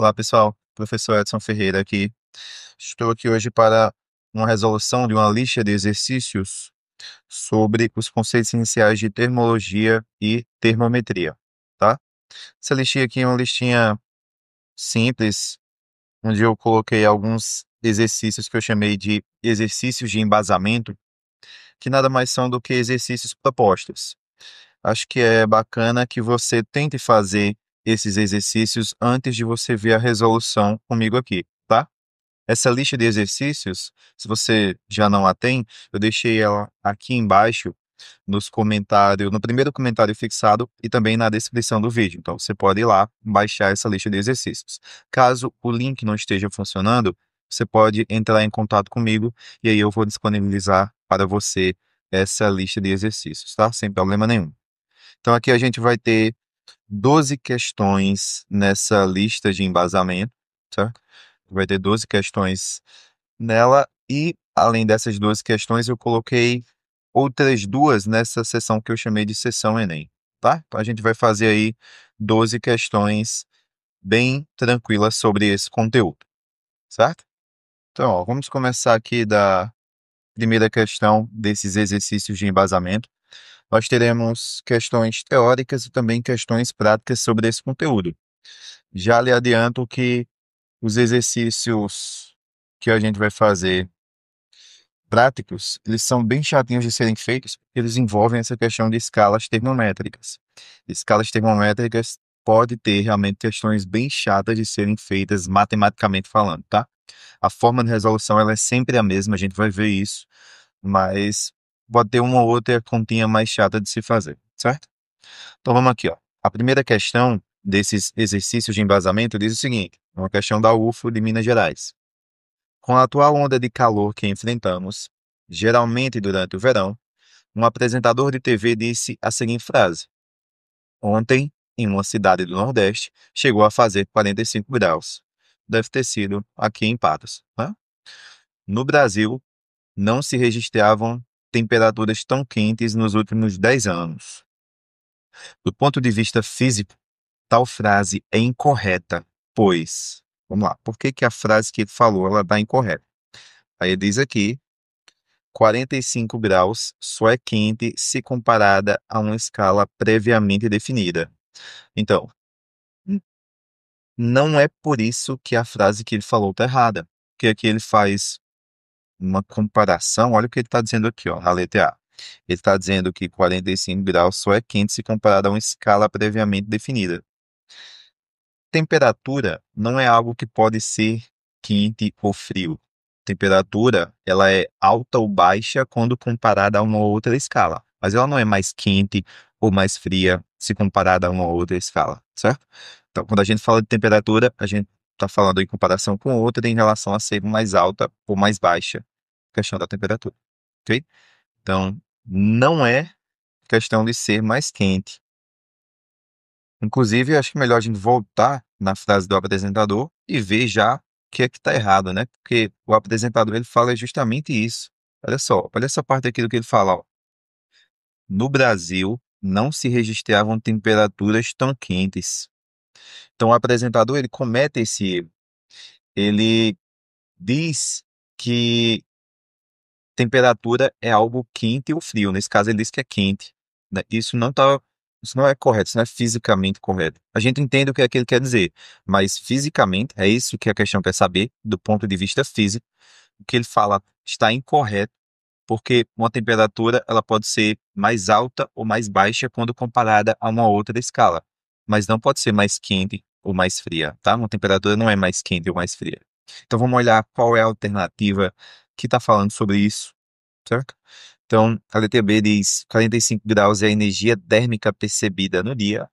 Olá, pessoal. Professor Edson Ferreira aqui. Estou aqui hoje para uma resolução de uma lista de exercícios sobre os conceitos iniciais de termologia e termometria, tá? Essa listinha aqui é uma listinha simples, onde eu coloquei alguns exercícios que eu chamei de exercícios de embasamento, que nada mais são do que exercícios propostos. Acho que é bacana que você tente fazer esses exercícios antes de você ver a resolução comigo aqui, tá? Essa lista de exercícios, se você já não a tem, eu deixei ela aqui embaixo nos comentários, no primeiro comentário fixado e também na descrição do vídeo. Então você pode ir lá baixar essa lista de exercícios. Caso o link não esteja funcionando, você pode entrar em contato comigo e aí eu vou disponibilizar para você essa lista de exercícios, tá? Sem problema nenhum. Então aqui a gente vai ter 12 questões nessa lista de embasamento, certo? Vai ter 12 questões nela e, além dessas 12 questões, eu coloquei outras duas nessa seção que eu chamei de seção Enem, tá? Então a gente vai fazer aí 12 questões bem tranquilas sobre esse conteúdo, certo? Então, ó, vamos começar aqui da primeira questão desses exercícios de embasamento. Nós teremos questões teóricas e também questões práticas sobre esse conteúdo. Já lhe adianto que os exercícios que a gente vai fazer práticos, eles são bem chatinhos de serem feitos, porque eles envolvem essa questão de escalas termométricas. Escalas termométricas pode ter realmente questões bem chatas de serem feitas matematicamente falando, tá? A forma de resolução ela é sempre a mesma, a gente vai ver isso, mas pode ter uma ou outra continha mais chata de se fazer, certo? Então vamos aqui, ó. A primeira questão desses exercícios de embasamento diz o seguinte, uma questão da UFO de Minas Gerais. Com a atual onda de calor que enfrentamos, geralmente durante o verão, um apresentador de TV disse a seguinte frase: ontem, em uma cidade do Nordeste, chegou a fazer 45 graus. Deve ter sido aqui em Patos, né? No Brasil, não se registravam temperaturas tão quentes nos últimos 10 anos. Do ponto de vista físico, tal frase é incorreta, pois, vamos lá, por que que a frase que ele falou ela está incorreta? Aí ele diz aqui 45 graus só é quente se comparada a uma escala previamente definida. Então, n- não é por isso que a frase que ele falou está errada. Porque aqui ele faz uma comparação, olha o que ele está dizendo aqui, ó, na letra A. Ele está dizendo que 45 graus só é quente se comparado a uma escala previamente definida. Temperatura não é algo que pode ser quente ou frio. Temperatura, ela é alta ou baixa quando comparada a uma outra escala, mas ela não é mais quente ou mais fria se comparada a uma outra escala, certo? Então, quando a gente fala de temperatura, a gente está falando em comparação com outra em relação a ser mais alta ou mais baixa, questão da temperatura, ok? Então, não é questão de ser mais quente. Inclusive, acho que é melhor a gente voltar na frase do apresentador e ver já o que é que está errado, né? Porque o apresentador ele fala justamente isso. Olha essa parte aqui do que ele fala, ó. No Brasil, não se registravam temperaturas tão quentes. Então, o apresentador ele comete esse erro. Ele diz que temperatura é algo quente ou frio. Nesse caso, ele diz que é quente, né? Isso não é correto, isso não é fisicamente correto. A gente entende o que é que ele quer dizer, mas fisicamente, é isso que a questão quer saber, do ponto de vista físico, o que ele fala está incorreto, porque uma temperatura ela pode ser mais alta ou mais baixa quando comparada a uma outra escala, mas não pode ser mais quente ou mais fria, tá? Uma temperatura não é mais quente ou mais fria. Então vamos olhar qual é a alternativa que está falando sobre isso, certo? Então, a letra B diz 45 graus é a energia térmica percebida no dia.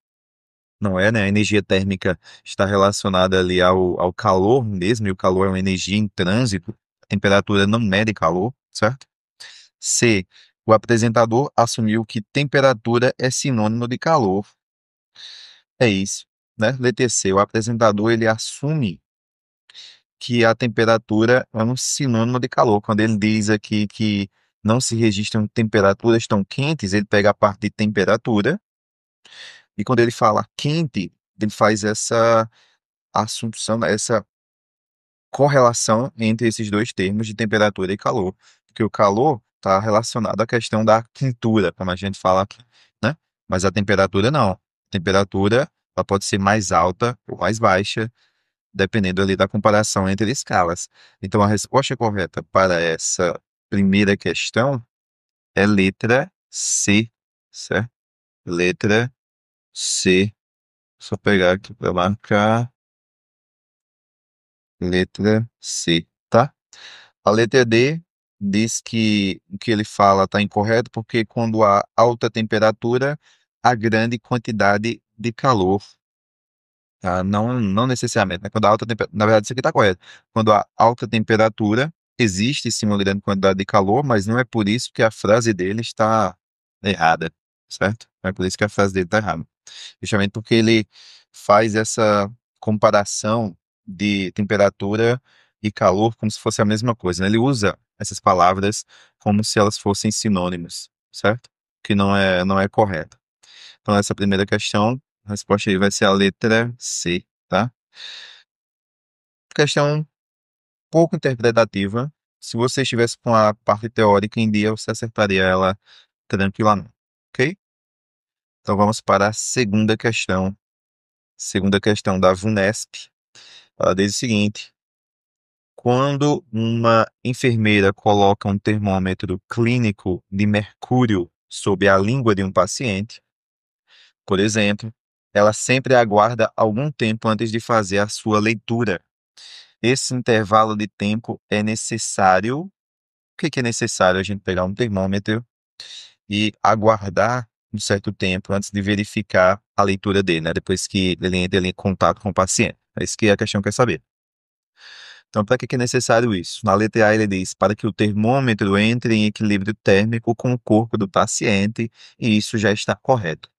Não é, né? A energia térmica está relacionada ali ao calor mesmo, e o calor é uma energia em trânsito. A temperatura não mede calor, certo? C. O apresentador assumiu que temperatura é sinônimo de calor. É isso, né? Letra C. O apresentador ele assume que a temperatura é um sinônimo de calor. Quando ele diz aqui que não se registram temperaturas tão quentes, ele pega a parte de temperatura, e quando ele fala quente, ele faz assunção, essa correlação entre esses dois termos de temperatura e calor, porque o calor está relacionado à questão da quintura, como a gente fala aqui, né? Mas a temperatura não. A temperatura ela pode ser mais alta ou mais baixa, dependendo ali da comparação entre escalas. Então, a resposta correta para essa primeira questão é letra C, certo? Letra C. Só pegar aqui para marcar. Letra C, tá? A letra D diz que o que ele fala está incorreto porque quando há alta temperatura, há grande quantidade de calor. Tá? Não necessariamente, né? Quando há alta temperatura, na verdade, isso aqui está correto. Quando há alta temperatura, existe sim uma grande quantidade de calor, mas não é por isso que a frase dele está errada, certo? Não é por isso que a frase dele está errada. Justamente porque ele faz essa comparação de temperatura e calor como se fosse a mesma coisa, né? Ele usa essas palavras como se elas fossem sinônimos, certo? Que não é correto. Então, essa primeira questão, a resposta aí vai ser a letra C, tá? Questão pouco interpretativa. Se você estivesse com a parte teórica em dia, você acertaria ela tranquilamente, ok? Então, vamos para a segunda questão. Segunda questão da VUNESP. Ela diz o seguinte: quando uma enfermeira coloca um termômetro clínico de mercúrio sob a língua de um paciente, por exemplo, ela sempre aguarda algum tempo antes de fazer a sua leitura. Esse intervalo de tempo é necessário. O que é necessário? A gente pegar um termômetro e aguardar um certo tempo antes de verificar a leitura dele, né? Depois que ele entra ali em contato com o paciente. É isso que a questão quer saber. Então, para que é necessário isso? Na letra A, ele diz para que o termômetro entre em equilíbrio térmico com o corpo do paciente, e isso já está correto,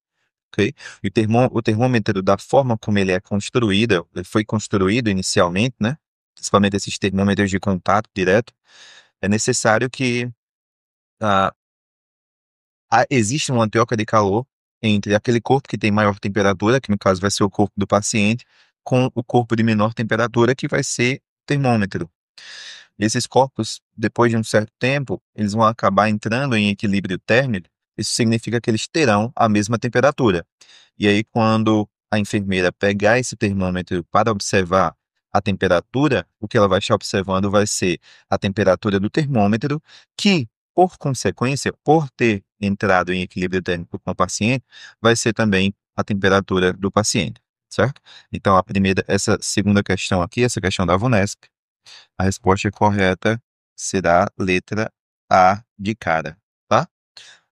ok? E o termômetro, da forma como ele é construído, ele foi construído inicialmente, né? Principalmente esses termômetros de contato direto, é necessário que ah, exista uma troca de calor entre aquele corpo que tem maior temperatura, que no caso vai ser o corpo do paciente, com o corpo de menor temperatura, que vai ser o termômetro. E esses corpos, depois de um certo tempo, eles vão acabar entrando em equilíbrio térmico. Isso significa que eles terão a mesma temperatura. E aí, quando a enfermeira pegar esse termômetro para observar a temperatura, o que ela vai estar observando vai ser a temperatura do termômetro, que, por consequência, por ter entrado em equilíbrio térmico com o paciente, vai ser também a temperatura do paciente, certo? Então, essa segunda questão aqui, essa questão da VUNESP, a resposta correta será letra A de cara, tá?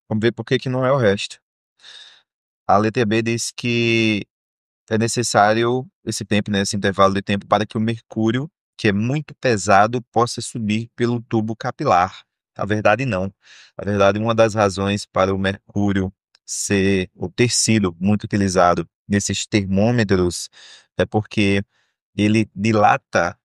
Vamos ver por que que não é o resto. A letra B diz que é necessário esse tempo, né, esse intervalo de tempo para que o mercúrio, que é muito pesado, possa subir pelo tubo capilar. Na verdade, não. Na verdade, uma das razões para o mercúrio ser ou ter sido muito utilizado nesses termômetros é porque ele dilata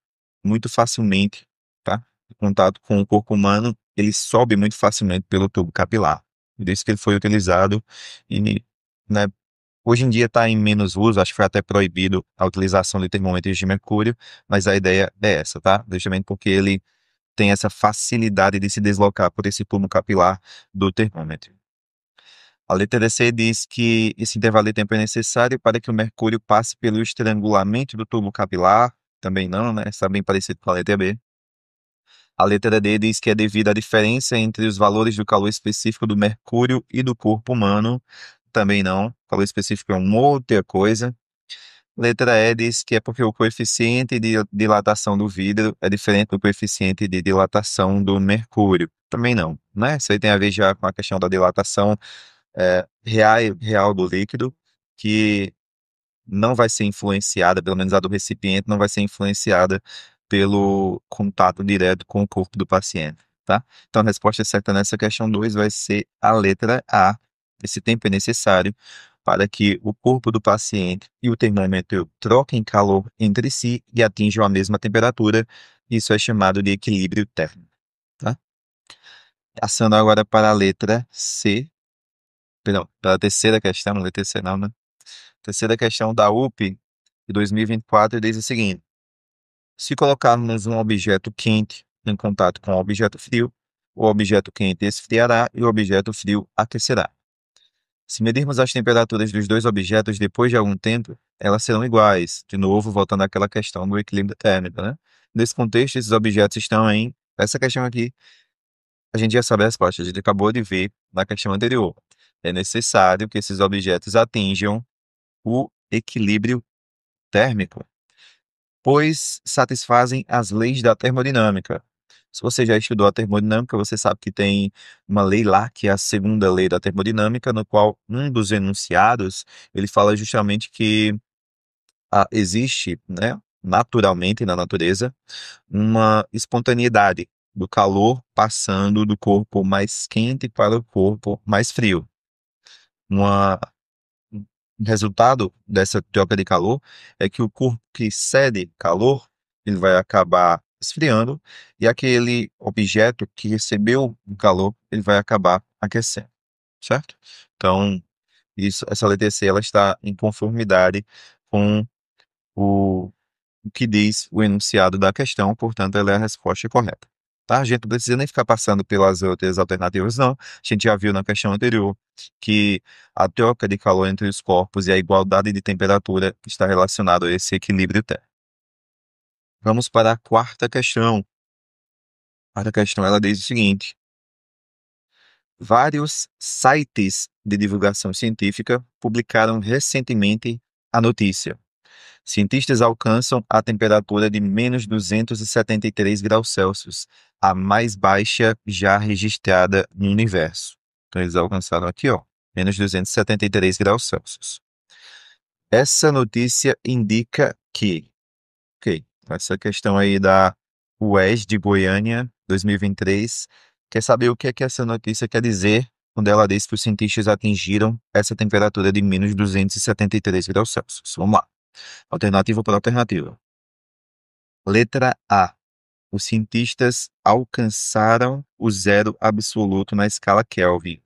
muito facilmente, tá? Em contato com o corpo humano, ele sobe muito facilmente pelo tubo capilar. Por isso que ele foi utilizado e, né, hoje em dia está em menos uso, acho que foi até proibido a utilização de termômetros de mercúrio, mas a ideia é essa, tá? Justamente porque ele tem essa facilidade de se deslocar por esse tubo capilar do termômetro. A letra C diz que esse intervalo de tempo é necessário para que o mercúrio passe pelo estrangulamento do tubo capilar. Também não, né? Está bem parecido com a letra B. A letra D diz que é devido à diferença entre os valores do calor específico do mercúrio e do corpo humano. Também não. O calor específico é uma outra coisa. Letra E diz que é porque o coeficiente de dilatação do vidro é diferente do coeficiente de dilatação do mercúrio. Também não, né? Isso aí tem a ver já com a questão da dilatação real do líquido, que não vai ser influenciada, pelo menos a do recipiente, não vai ser influenciada pelo contato direto com o corpo do paciente, tá? Então, a resposta certa nessa questão 2 vai ser a letra A. Esse tempo é necessário para que o corpo do paciente e o termômetro troquem calor entre si e atinjam a mesma temperatura. Isso é chamado de equilíbrio térmico, tá? Passando agora para a letra C, perdão, para a terceira questão, não é terceira não, né? Terceira questão da UP, de 2024 diz o seguinte: se colocarmos um objeto quente em contato com um objeto frio, o objeto quente esfriará e o objeto frio aquecerá. Se medirmos as temperaturas dos dois objetos depois de algum tempo, elas serão iguais. De novo, voltando àquela questão do equilíbrio térmico, né? Nesse contexto, esses objetos estão em. Essa questão aqui, a gente já sabe a resposta, a gente acabou de ver na questão anterior. É necessário que esses objetos atinjam o equilíbrio térmico, pois satisfazem as leis da termodinâmica. Se você já estudou a termodinâmica, você sabe que tem uma lei lá, que é a segunda lei da termodinâmica, no qual um dos enunciados, ele fala justamente que existe, né, naturalmente na natureza, uma espontaneidade do calor passando do corpo mais quente para o corpo mais frio. Uma O resultado dessa troca de calor é que o corpo que cede calor, ele vai acabar esfriando, e aquele objeto que recebeu o calor, ele vai acabar aquecendo, certo? Então, essa letra C, ela está em conformidade com o, o que diz o enunciado da questão, portanto, ela é a resposta correta. Tá? A gente não precisa nem ficar passando pelas outras alternativas, não. A gente já viu na questão anterior que a troca de calor entre os corpos e a igualdade de temperatura está relacionado a esse equilíbrio térmico. Vamos para a quarta questão. A quarta questão, ela diz o seguinte: vários sites de divulgação científica publicaram recentemente a notícia: cientistas alcançam a temperatura de menos 273 graus Celsius, a mais baixa já registrada no universo. Então, eles alcançaram aqui, ó, menos 273 graus Celsius. Essa notícia indica que, ok, essa questão aí da UES de Goiânia, 2023, quer saber o que é que essa notícia quer dizer quando ela diz que os cientistas atingiram essa temperatura de menos 273 graus Celsius. Vamos lá. Alternativa por alternativa. Letra A. Os cientistas alcançaram o zero absoluto na escala Kelvin.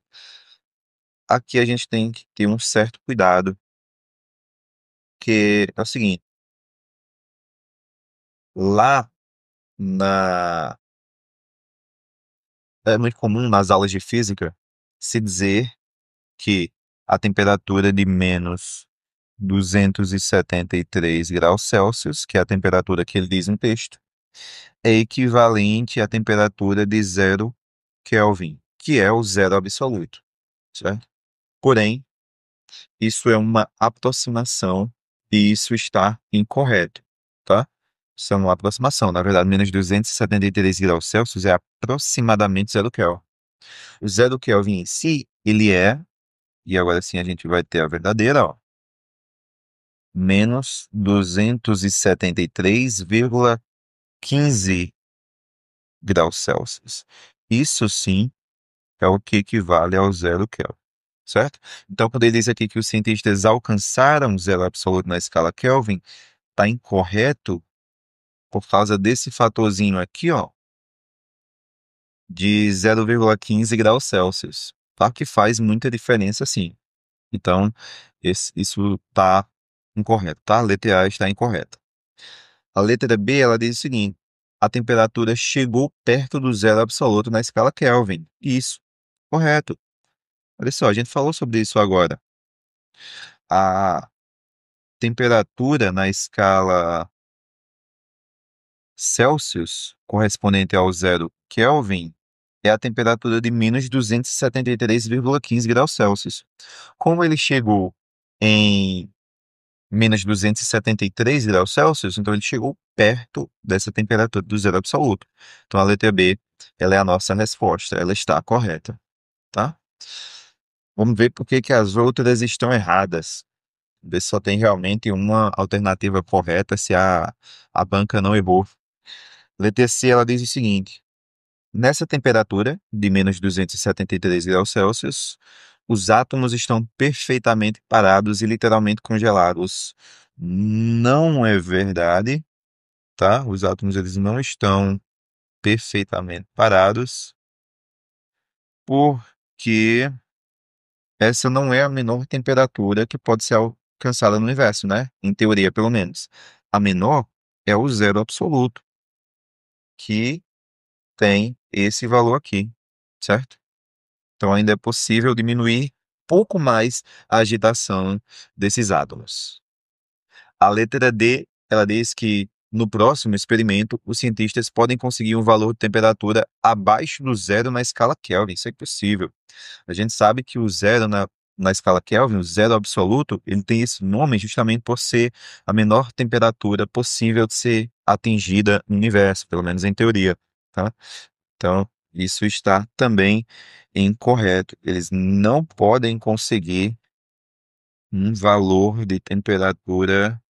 Aqui a gente tem que ter um certo cuidado, que é o seguinte: lá na é muito comum nas aulas de física se dizer que a temperatura de menos 273 graus Celsius, que é a temperatura que ele diz no texto, é equivalente à temperatura de zero Kelvin, que é o zero absoluto, certo? Porém, isso é uma aproximação e isso está incorreto, tá? Isso é uma aproximação. Na verdade, menos 273 graus Celsius é aproximadamente zero Kelvin. O zero Kelvin em si, ele é, e agora sim a gente vai ter a verdadeira, ó, menos 273,15 graus Celsius. Isso sim é o que equivale ao zero Kelvin, certo? Então, quando ele diz aqui que os cientistas alcançaram zero absoluto na escala Kelvin, está incorreto por causa desse fatorzinho aqui, ó, de 0,15 graus Celsius, tá? Que faz muita diferença, sim. Então, isso está incorreto, tá? A letra A está incorreta. A letra B, ela diz o seguinte: a temperatura chegou perto do zero absoluto na escala Kelvin. Isso, correto. Olha só, a gente falou sobre isso agora. A temperatura na escala Celsius, correspondente ao zero Kelvin, é a temperatura de menos 273,15 graus Celsius. Como ele chegou em menos 273 graus Celsius, então ele chegou perto dessa temperatura do zero absoluto. Então a letra B, ela é a nossa resposta, ela está correta, tá? Vamos ver por que que as outras estão erradas. Ver se só tem realmente uma alternativa correta, se a banca não errou. Letra C, ela diz o seguinte: nessa temperatura de menos 273 graus Celsius, os átomos estão perfeitamente parados e literalmente congelados. Não é verdade, tá? Os átomos, eles não estão perfeitamente parados, porque essa não é a menor temperatura que pode ser alcançada no universo, né? Em teoria, pelo menos. A menor é o zero absoluto, que tem esse valor aqui, certo? Então ainda é possível diminuir pouco mais a agitação desses átomos. A letra D, ela diz que no próximo experimento, os cientistas podem conseguir um valor de temperatura abaixo do zero na escala Kelvin. Isso é possível. A gente sabe que o zero na escala Kelvin, o zero absoluto, ele tem esse nome justamente por ser a menor temperatura possível de ser atingida no universo, pelo menos em teoria, tá? Então, isso está também incorreto. Eles não podem conseguir um valor de temperatura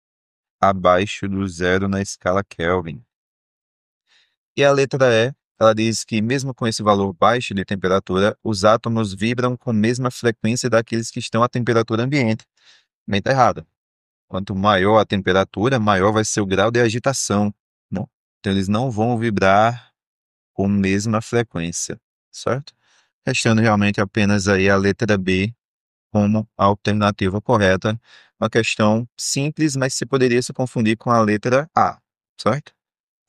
abaixo do zero na escala Kelvin. E a letra E, ela diz que mesmo com esse valor baixo de temperatura, os átomos vibram com a mesma frequência daqueles que estão à temperatura ambiente. Também está errado. Quanto maior a temperatura, maior vai ser o grau de agitação. Não. Então eles não vão vibrar com a mesma frequência, certo? Restando realmente apenas aí a letra B como a alternativa correta. Uma questão simples, mas se poderia se confundir com a letra A, certo?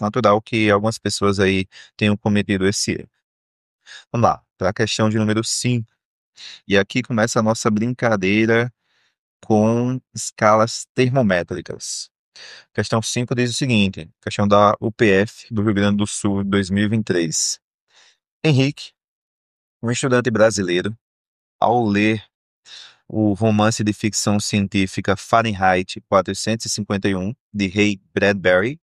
Natural que algumas pessoas aí tenham cometido esse erro. Vamos lá, para a questão de número 5. E aqui começa a nossa brincadeira com escalas termométricas. Questão 5 diz o seguinte, questão da UPF do Rio Grande do Sul, 2023. Henrique, um estudante brasileiro, ao ler o romance de ficção científica Fahrenheit 451, de Ray Bradbury,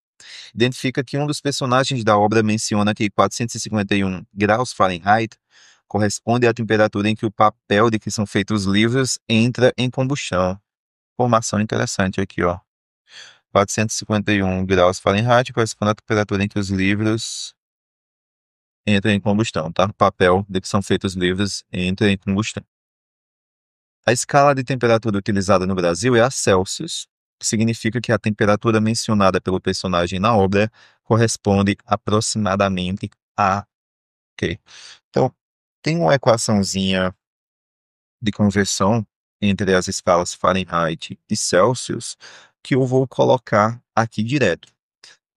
identifica que um dos personagens da obra menciona que 451 graus Fahrenheit corresponde à temperatura em que o papel de que são feitos os livros entra em combustão. Informação interessante aqui, ó. 451 graus Fahrenheit corresponde à temperatura em que os livros entram em combustão, tá? O papel de que são feitos os livros entra em combustão. A escala de temperatura utilizada no Brasil é a Celsius, que significa que a temperatura mencionada pelo personagem na obra corresponde aproximadamente a... Ok. Então, tem uma equaçãozinha de conversão entre as escalas Fahrenheit e Celsius que eu vou colocar aqui direto.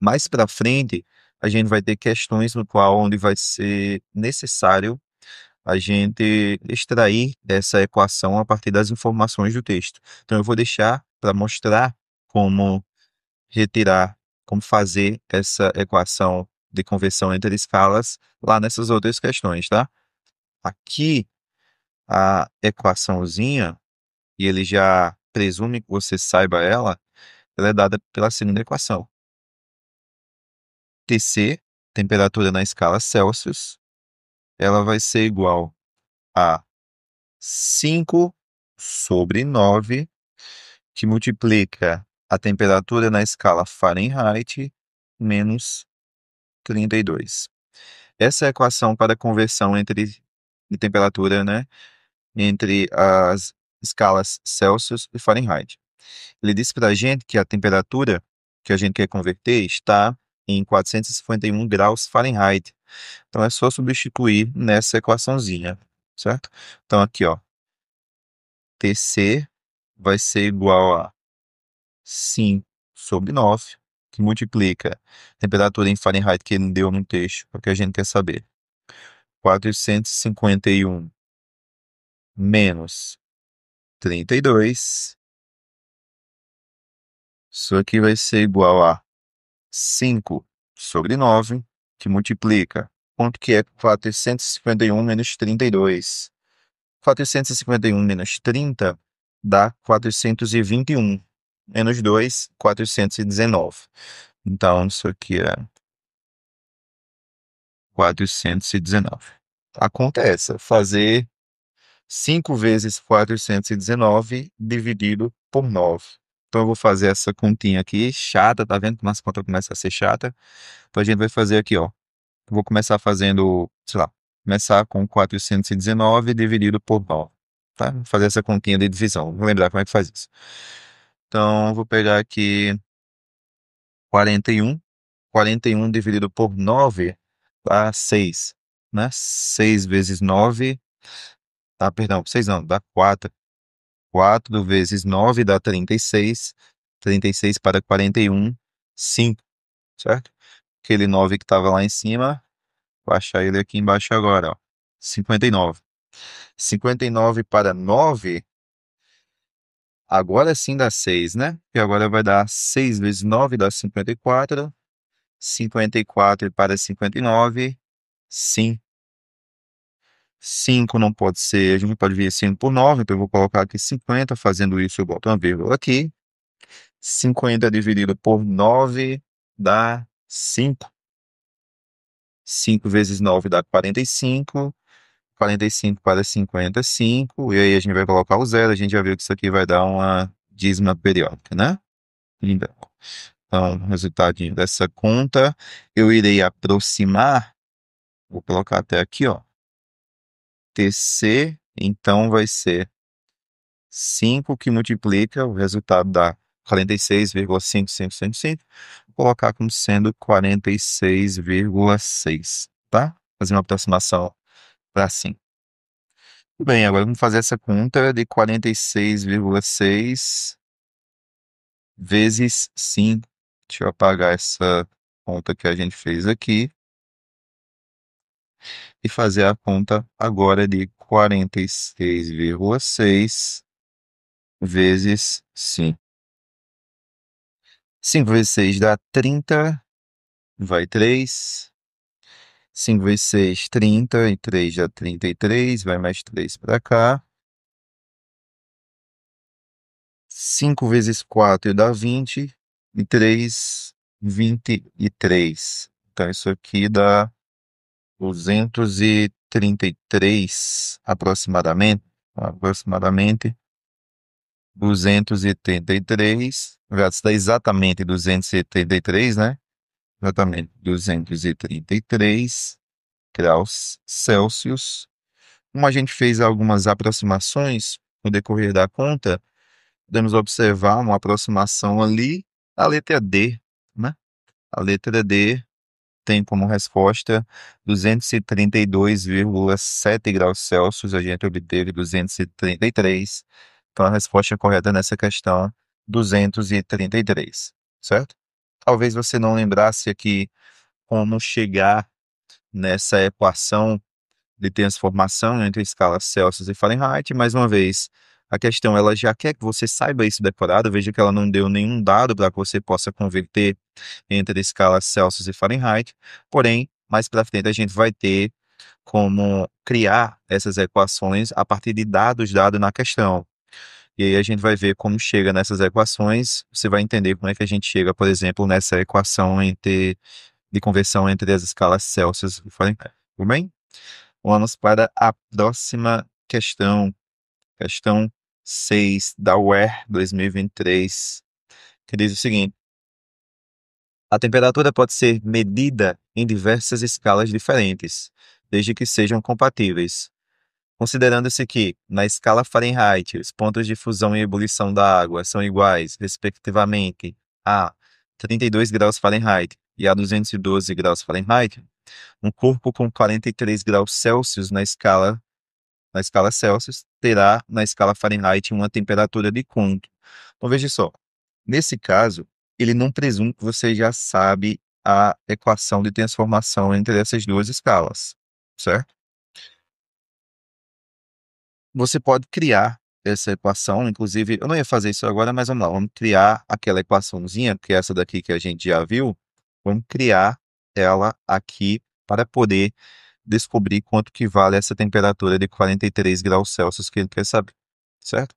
Mais para frente, a gente vai ter questões no qual onde vai ser necessário a gente extrair essa equação a partir das informações do texto. Então, eu vou deixar para mostrar como retirar, como fazer essa equação de conversão entre escalas lá nessas outras questões, tá? Aqui, a equaçãozinha, e ele já presume que você saiba ela, ela é dada pela segunda equação. Tc, temperatura na escala Celsius, ela vai ser igual a 5 sobre 9, que multiplica a temperatura na escala Fahrenheit menos 32. Essa é a equação para conversão de temperatura, né, entre as escalas Celsius e Fahrenheit. Ele disse para a gente que a temperatura que a gente quer converter está em 451 graus Fahrenheit. Então é só substituir nessa equaçãozinha, certo? Então aqui, ó, Tc vai ser igual a 5 sobre 9, que multiplica a temperatura em Fahrenheit que ele deu no texto, é o que a gente quer saber. 451 menos 32. Isso aqui vai ser igual a 5 sobre 9, que multiplica. Quanto que é 451 menos 32? 451 menos 30 dá 421. Menos 2, 419. Então, isso aqui é 419. A conta é essa, fazer 5 vezes 419 dividido por 9. Então, eu vou fazer essa continha aqui, chata, tá vendo como as contas começam a ser chata? Então, a gente vai fazer aqui, ó. Eu vou começar fazendo, sei lá, começar com 419 dividido por 9, tá? Vou fazer essa continha de divisão, vou lembrar como é que faz isso. Então, vou pegar aqui 41. 41 dividido por 9 dá 6, né? 6 vezes 9, perdão, 6 não, dá 4. 4 vezes 9 dá 36. 36 para 41, 5, certo? Aquele 9 que estava lá em cima, vou achar ele aqui embaixo agora, ó. 59. 59 para 9, agora sim dá 6, né? E agora vai dar 6 vezes 9 dá 54. 54 para 59, 5. 5 não pode ser, a gente não pode dividir 5 por 9, então eu vou colocar aqui 50, fazendo isso eu boto uma vírgula aqui. 50 dividido por 9 dá 5. 5 vezes 9 dá 45. 45 para 50, 5. E aí a gente vai colocar o zero, a gente já viu que isso aqui vai dar uma dízima periódica, né? Então, o resultadinho dessa conta, eu irei aproximar, vou colocar até aqui, ó. TC, então vai ser 5 que multiplica, o resultado dá 46,5555. Vou colocar como sendo 46,6, tá? Fazer uma aproximação para 5. Bem, agora vamos fazer essa conta de 46,6 vezes 5. Deixa eu apagar essa conta que a gente fez aqui e fazer a conta agora de 46,6 vezes 5. 5 vezes 6 dá 30, vai 3. 5 vezes 6, 30, e 3 dá 33, vai mais 3 para cá. 5 vezes 4 dá 20, e 3, 23. Então, isso aqui dá 233, aproximadamente 233, vai dar exatamente 273, né? Exatamente 233 graus Celsius. Como a gente fez algumas aproximações no decorrer da conta, podemos observar uma aproximação ali, a letra D, né? A letra D tem como resposta 232,7 graus Celsius, a gente obteve 233. Então, a resposta correta nessa questão, 233, certo? Talvez você não lembrasse aqui como chegar nessa equação de transformação entre escalas Celsius e Fahrenheit. Mais uma vez, a questão ela já quer que você saiba isso decorado. Veja que ela não deu nenhum dado para que você possa converter entre escalas Celsius e Fahrenheit. Porém, mais para frente a gente vai ter como criar essas equações a partir de dados dados na questão. E aí a gente vai ver como chega nessas equações. Você vai entender como é que a gente chega, por exemplo, nessa equação de conversão entre as escalas Celsius e Fahrenheit. Tudo bem? Vamos para a próxima questão. Questão 6 da UER 2023, que diz o seguinte: a temperatura pode ser medida em diversas escalas diferentes, desde que sejam compatíveis. Considerando-se que, na escala Fahrenheit, os pontos de fusão e ebulição da água são iguais, respectivamente, a 32 graus Fahrenheit e a 212 graus Fahrenheit, um corpo com 43 graus Celsius na escala Celsius, terá na escala Fahrenheit uma temperatura de quanto? Então veja só, nesse caso, ele não presume que você já sabe a equação de transformação entre essas duas escalas, certo? Você pode criar essa equação, inclusive, eu não ia fazer isso agora, mas vamos lá, vamos criar aquela equaçãozinha, que é essa daqui que a gente já viu, vamos criar ela aqui para poder descobrir quanto que vale essa temperatura de 43 graus Celsius que ele quer saber, certo?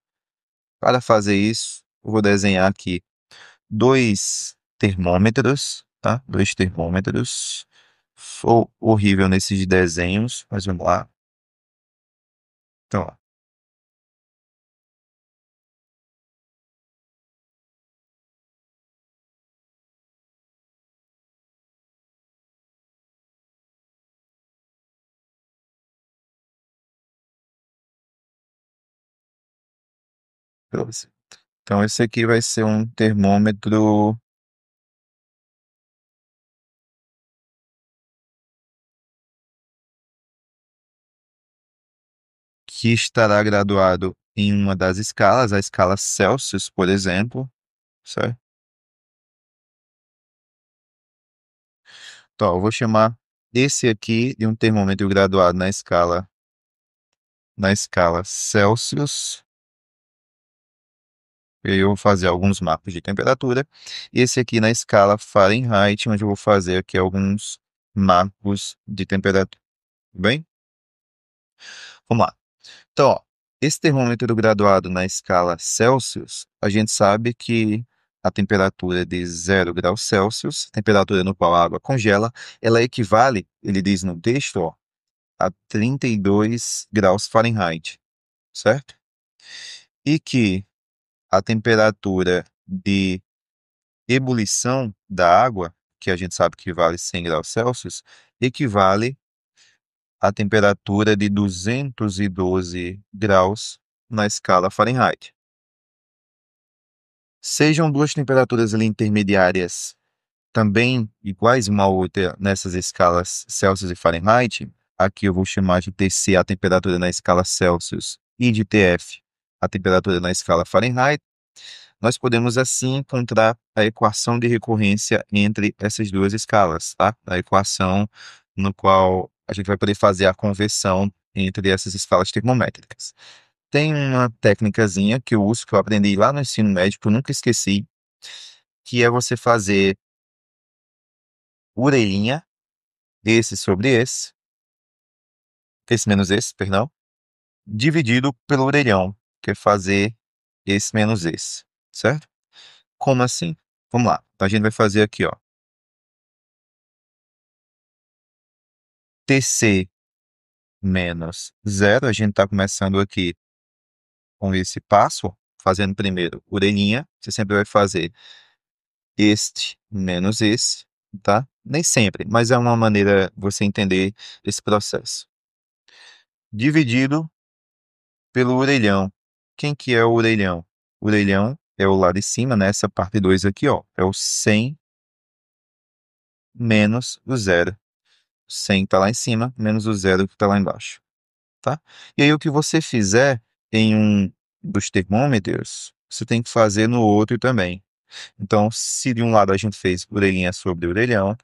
Para fazer isso, eu vou desenhar aqui dois termômetros, tá? Dois termômetros. Sou horrível nesses desenhos, mas vamos lá. Então, ó, pra você. Então, esse aqui vai ser um termômetro que estará graduado em uma das escalas, a escala Celsius, por exemplo, certo? Então, eu vou chamar esse aqui de um termômetro graduado na escala Celsius. E aí eu vou fazer alguns mapas de temperatura. Esse aqui na escala Fahrenheit, onde eu vou fazer aqui alguns marcos de temperatura. Tudo bem? Vamos lá. Então, ó, esse termômetro graduado na escala Celsius, a gente sabe que a temperatura de 0 graus Celsius, a temperatura no qual a água congela, ela equivale, ele diz no texto, ó, a 32 graus Fahrenheit, certo? E que a temperatura de ebulição da água, que a gente sabe que vale 100 graus Celsius, equivale à temperatura de 212 graus na escala Fahrenheit. Sejam duas temperaturas ali intermediárias também iguais uma à outra nessas escalas Celsius e Fahrenheit, aqui eu vou chamar de TC a temperatura na escala Celsius e de TF a temperatura na escala Fahrenheit, nós podemos assim encontrar a equação de recorrência entre essas duas escalas, tá? A equação no qual a gente vai poder fazer a conversão entre essas escalas termométricas. Tem uma técnicazinha que eu uso, que eu aprendi lá no ensino médio, que eu nunca esqueci, que é você fazer orelhinha, esse sobre esse menos esse, perdão, dividido pelo orelhão, que é fazer esse menos esse, certo? Como assim? Vamos lá. Então, a gente vai fazer aqui, ó, TC menos zero. A gente está começando aqui com esse passo, fazendo primeiro orelhinha. Você sempre vai fazer este menos esse, tá? Nem sempre, mas é uma maneira de você entender esse processo. Dividido pelo orelhão. Quem que é o orelhão? O orelhão é o lado de cima, né? Essa parte 2 aqui, ó, é o 100 menos o zero. 100 está lá em cima, menos o zero que está lá embaixo, tá? E aí o que você fizer em um dos termômetros, você tem que fazer no outro também. Então, se de um lado a gente fez orelhinha sobre orelhão,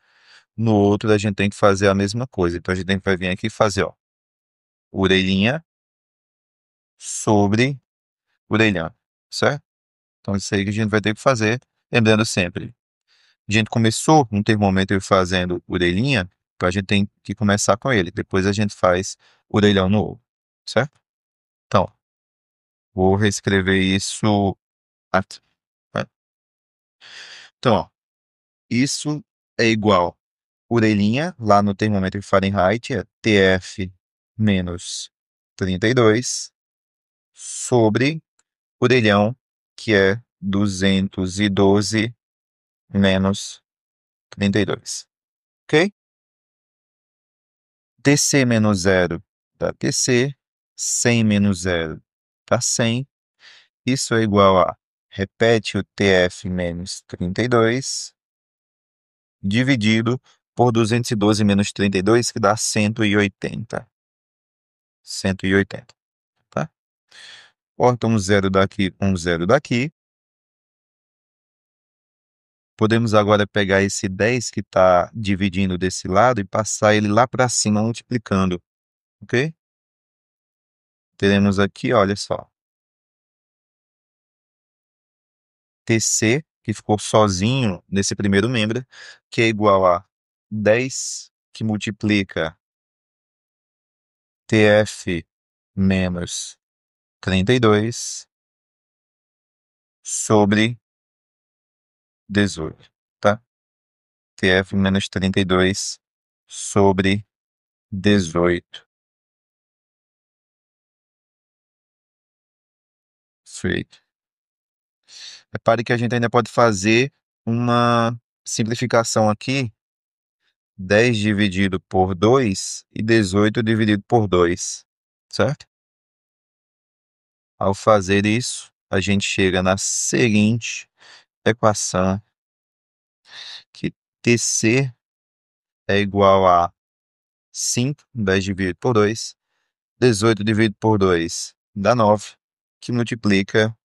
no outro a gente tem que fazer a mesma coisa. Então, a gente vai vir aqui e fazer, ó, orelhinha sobre orelhão, certo? Então, isso aí que a gente vai ter que fazer, lembrando sempre. A gente começou um termômetro fazendo orelhinha, então a gente tem que começar com ele. Depois a gente faz orelhão no outro, certo? Então, vou reescrever isso aqui, tá? Então, ó, isso é igual orelhinha, lá no termômetro Fahrenheit, é TF menos 32, sobre orelhão, que é 212 menos 32. Ok? TC menos zero dá TC, 100 menos zero dá 100. Isso é igual a, repete o TF menos 32, dividido por 212 menos 32, que dá 180. 180, tá? Corta um zero daqui, um zero daqui. Podemos agora pegar esse 10 que está dividindo desse lado e passar ele lá para cima, multiplicando, ok? Teremos aqui, olha só, TC, que ficou sozinho nesse primeiro membro, que é igual a 10 que multiplica TF menos 32 sobre 18, tá? TF menos 32 sobre 18. Feito. Repare que a gente ainda pode fazer uma simplificação aqui. 10 dividido por 2 e 18 dividido por 2, certo? Ao fazer isso, a gente chega na seguinte equação, que TC é igual a 5, 10 dividido por 2, 18 dividido por 2 dá 9, que multiplica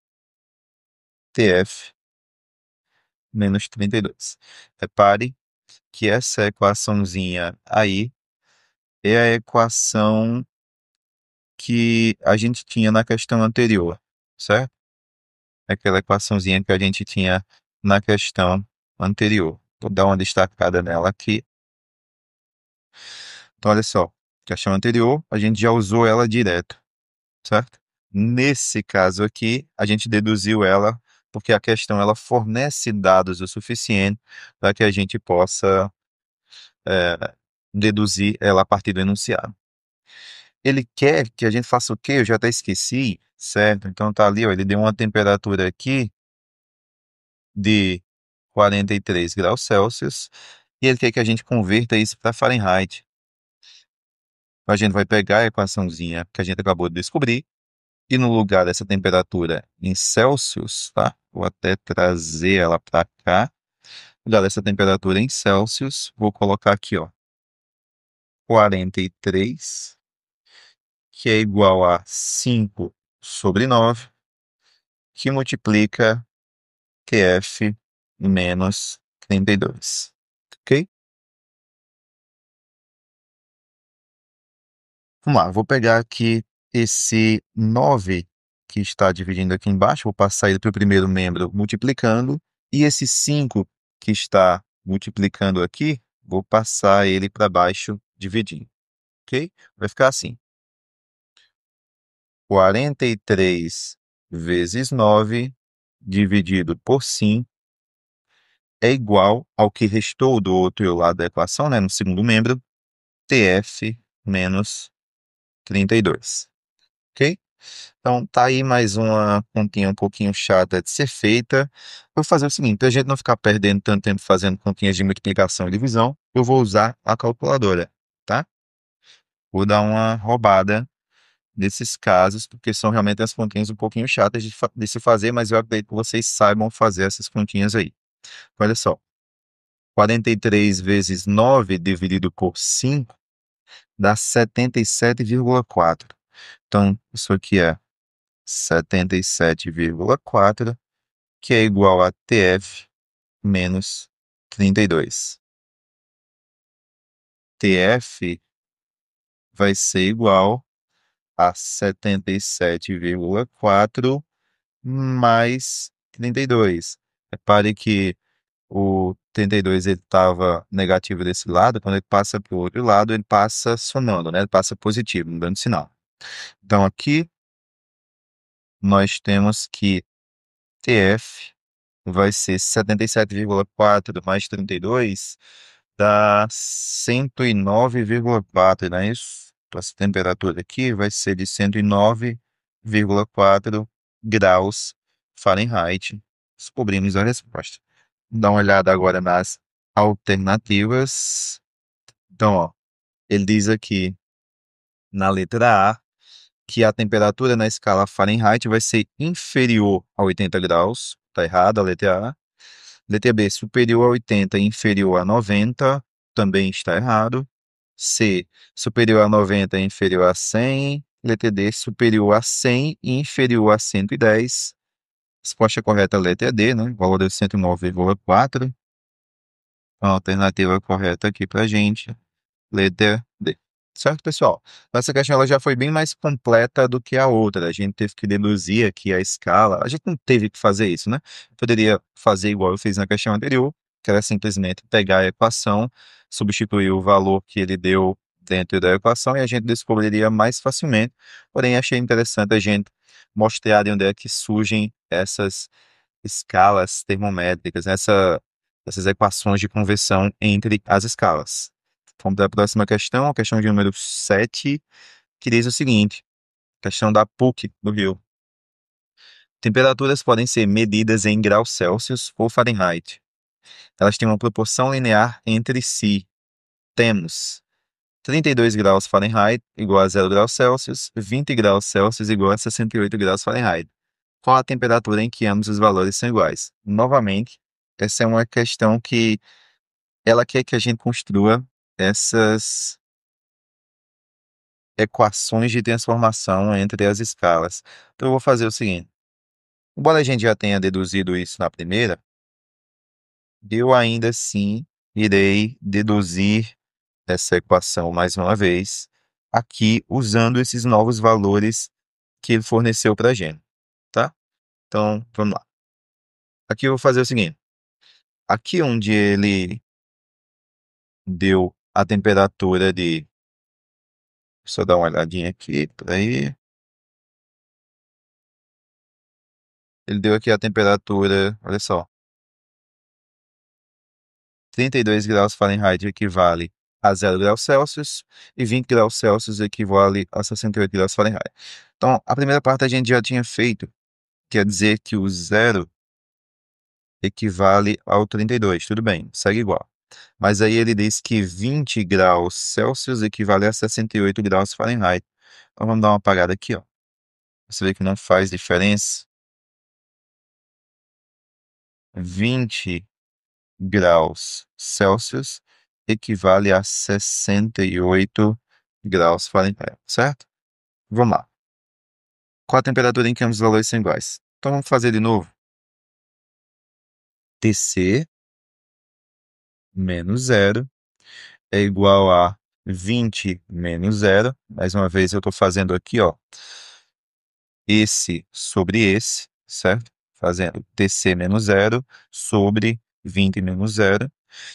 TF menos 32. Repare que essa equaçãozinha aí é a equação que a gente tinha na questão anterior, certo? Aquela equaçãozinha que a gente tinha na questão anterior. Vou dar uma destacada nela aqui. Então, olha só, questão anterior, a gente já usou ela direto, certo? Nesse caso aqui, a gente deduziu ela porque a questão ela fornece dados o suficiente para que a gente possa deduzir ela a partir do enunciado. Ele quer que a gente faça o quê? Eu já até esqueci, certo? Então tá ali, ó, ele deu uma temperatura aqui de 43 graus Celsius e ele quer que a gente converta isso para Fahrenheit. A gente vai pegar a equaçãozinha que a gente acabou de descobrir e no lugar dessa temperatura em Celsius, tá? Vou até trazer ela para cá. No lugar dessa temperatura em Celsius, vou colocar aqui, ó, 43, que é igual a 5/9, que multiplica QF menos 32, ok? Vamos lá, vou pegar aqui esse 9 que está dividindo aqui embaixo, vou passar ele para o primeiro membro multiplicando, e esse 5 que está multiplicando aqui, vou passar ele para baixo dividindo, ok? Vai ficar assim, 43 vezes 9 dividido por 5 é igual ao que restou do outro lado da equação, né, no segundo membro, TF menos 32, ok? Então, tá aí mais uma continha um pouquinho chata de ser feita. Vou fazer o seguinte, para a gente não ficar perdendo tanto tempo fazendo continhas de multiplicação e divisão, eu vou usar a calculadora, tá? Vou dar uma roubada nesses casos, porque são realmente as continhas um pouquinho chatas de se fazer, mas eu acredito que vocês saibam fazer essas continhas aí. Olha só, 43 vezes 9 dividido por 5 dá 77,4. Então, isso aqui é 77,4, que é igual a TF menos 32. TF vai ser igual a 77,4 mais 32. Repare que o 32 ele estava negativo desse lado, quando ele passa para o outro lado, ele passa somando, né? Ele passa positivo, mudando de sinal. Então aqui nós temos que TF vai ser 77,4 mais 32 dá 109,4, não é isso? Então, essa temperatura aqui vai ser de 109,4 graus Fahrenheit. Descobrimos a resposta. Dá uma olhada agora nas alternativas. Então, ó, ele diz aqui na letra A que a temperatura na escala Fahrenheit vai ser inferior a 80 graus. Tá errado a letra A. Letra B, superior a 80 e inferior a 90, também está errado. C, superior a 90 e inferior a 100. Letra D, superior a 100 e inferior a 110. Resposta correta, letra D, né? O valor é 109,4. A alternativa correta aqui pra gente, letra D. Certo, pessoal? Essa questão ela já foi bem mais completa do que a outra. A gente teve que deduzir aqui a escala. A gente não teve que fazer isso, né? Poderia fazer igual eu fiz na questão anterior, que era simplesmente pegar a equação, substituir o valor que ele deu dentro da equação e a gente descobriria mais facilmente. Porém, achei interessante a gente mostrar de onde é que surgem essas escalas termométricas, essas equações de conversão entre as escalas. Vamos para a próxima questão, a questão de número 7, que diz o seguinte, questão da PUC do Rio. Temperaturas podem ser medidas em graus Celsius ou Fahrenheit. Elas têm uma proporção linear entre si. Temos 32 graus Fahrenheit igual a 0 graus Celsius, 20 graus Celsius igual a 68 graus Fahrenheit. Qual a temperatura em que ambos os valores são iguais? Novamente, essa é uma questão que ela quer que a gente construa essas equações de transformação entre as escalas. Então, eu vou fazer o seguinte. Embora a gente já tenha deduzido isso na primeira, eu ainda assim irei deduzir essa equação mais uma vez, aqui usando esses novos valores que ele forneceu para a gente, tá? Então, vamos lá. Aqui eu vou fazer o seguinte. Aqui onde ele deu a temperatura de... Deixa eu dar uma olhadinha aqui, peraí. Ele deu aqui a temperatura, olha só. 32 graus Fahrenheit equivale a 0 graus Celsius e 20 graus Celsius equivale a 68 graus Fahrenheit. Então, a primeira parte a gente já tinha feito, quer dizer que o 0 equivale ao 32, tudo bem, segue igual. Mas aí ele diz que 20 graus Celsius equivale a 68 graus Fahrenheit. Então vamos dar uma apagada aqui, ó. Você vê que não faz diferença. 20 graus Celsius equivale a 68 graus Fahrenheit, certo? Vamos lá. Qual a temperatura em que ambos os valores são iguais? Então vamos fazer de novo. Tc menos 0 é igual a 20 menos 0. Mais uma vez eu estou fazendo aqui, ó, esse sobre esse, certo? Fazendo Tc menos 0 sobre 20 menos 0.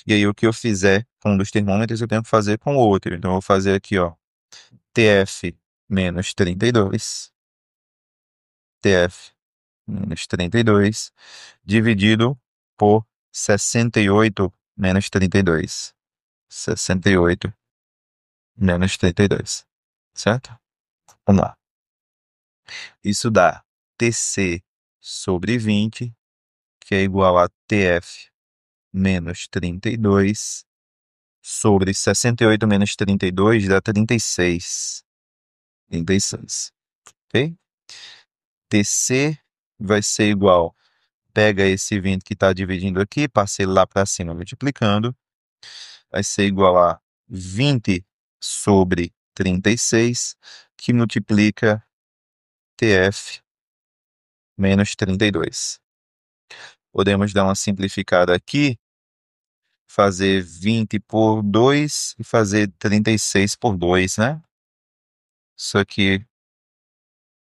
E aí o que eu fizer com um dos termômetros eu tenho que fazer com o outro. Então eu vou fazer aqui, ó, Tf menos 32. Tf menos 32 dividido por 68 menos 32. 68 menos 32, certo? Vamos lá. Isso dá Tc sobre 20, que é igual a Tf menos 32, sobre 68 menos 32 dá 36. 36, ok? Tc vai ser igual, pega esse 20 que está dividindo aqui, passa ele lá para cima multiplicando, vai ser igual a 20 sobre 36, que multiplica Tf menos 32. Podemos dar uma simplificada aqui, fazer 20 por 2 e fazer 36 por 2, né? Isso aqui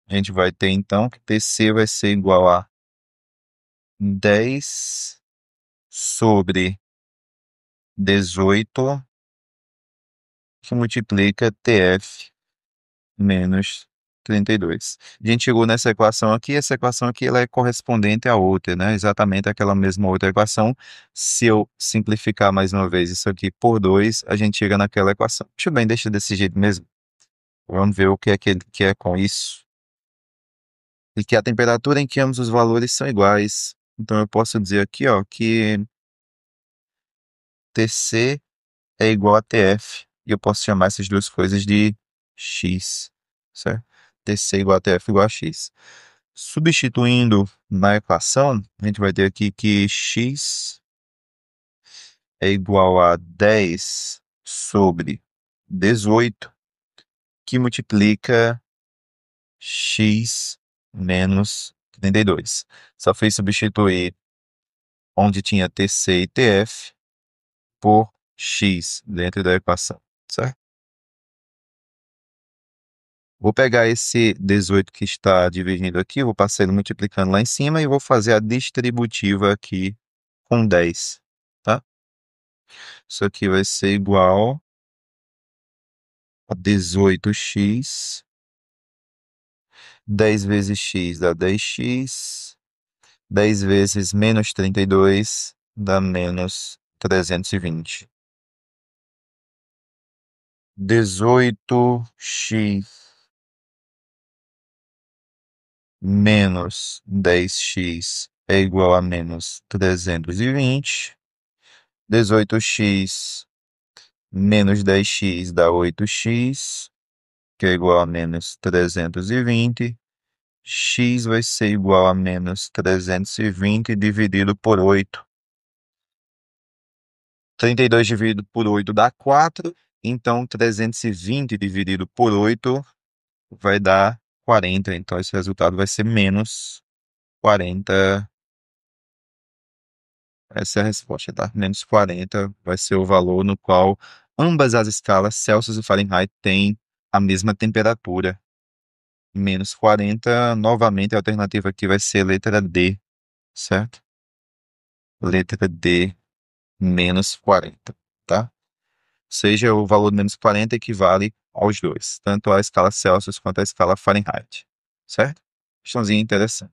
a gente vai ter então que Tc vai ser igual a 10 sobre 18, que multiplica Tf menos 32. A gente chegou nessa equação aqui, essa equação aqui ela é correspondente à outra, né? Exatamente aquela mesma outra equação. Se eu simplificar mais uma vez isso aqui por 2, a gente chega naquela equação. Tudo bem, deixa desse jeito mesmo. Vamos ver o que é que ele quer com isso. E que a temperatura em que ambos os valores são iguais. Então eu posso dizer aqui, ó, que Tc é igual a Tf. E eu posso chamar essas duas coisas de x, certo? Tc igual a Tf igual a x. Substituindo na equação, a gente vai ter aqui que x é igual a 10 sobre 18, que multiplica x menos 32. Só fez substituir onde tinha Tc e Tf por x dentro da equação, certo? Vou pegar esse 18 que está dividindo aqui, vou passar ele multiplicando lá em cima e vou fazer a distributiva aqui com 10, tá? Isso aqui vai ser igual a 18x. 10 vezes x dá 10x. 10 vezes menos 32 dá menos 320. 18x menos 10x é igual a menos 320. 18x menos 10x dá 8x, que é igual a menos 320. X vai ser igual a menos 320 dividido por 8. 32 dividido por 8 dá 4. Então, 320 dividido por 8 vai dar 40. Então, esse resultado vai ser menos 40. Essa é a resposta, tá? Menos 40 vai ser o valor no qual ambas as escalas, Celsius e Fahrenheit, têm a mesma temperatura. Menos 40, novamente, a alternativa aqui vai ser letra D, certo? Letra D, menos 40, tá? Ou seja, o valor de menos 40 equivale aos dois, tanto à escala Celsius quanto à escala Fahrenheit, certo? Questãozinha interessante.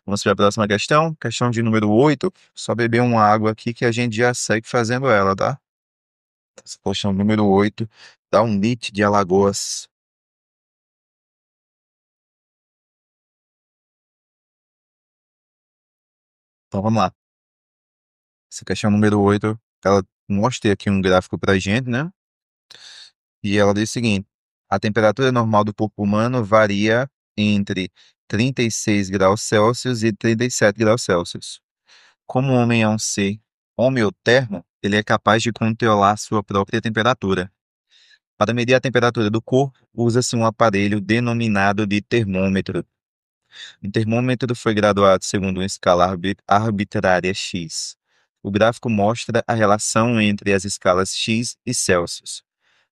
Vamos para a próxima questão, questão de número 8. Só beber uma água aqui que a gente já segue fazendo ela, tá? Questão número 8, da UNIT de Alagoas. Então vamos lá. Essa questão número 8, ela mostra aqui um gráfico pra gente, né? E ela diz o seguinte: a temperatura normal do corpo humano varia entre 36 graus Celsius e 37 graus Celsius. Como o homem é um ser homeotermo, ele é capaz de controlar sua própria temperatura. Para medir a temperatura do corpo, usa-se um aparelho denominado de termômetro. O termômetro foi graduado segundo uma escala arbitrária X. O gráfico mostra a relação entre as escalas X e Celsius.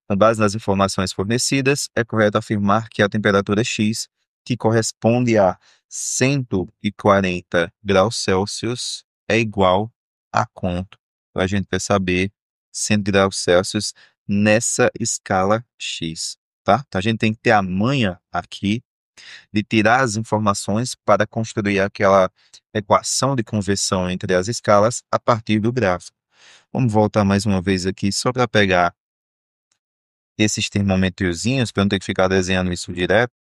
Com base nas informações fornecidas, é correto afirmar que a temperatura X, que corresponde a 140 graus Celsius, é igual a quanto? Para a gente saber 100 graus Celsius nessa escala X, tá? Então a gente tem que ter a manha aqui de tirar as informações para construir aquela equação de conversão entre as escalas a partir do gráfico. Vamos voltar mais uma vez aqui só para pegar esses termômetrozinhos, para não ter que ficar desenhando isso direto.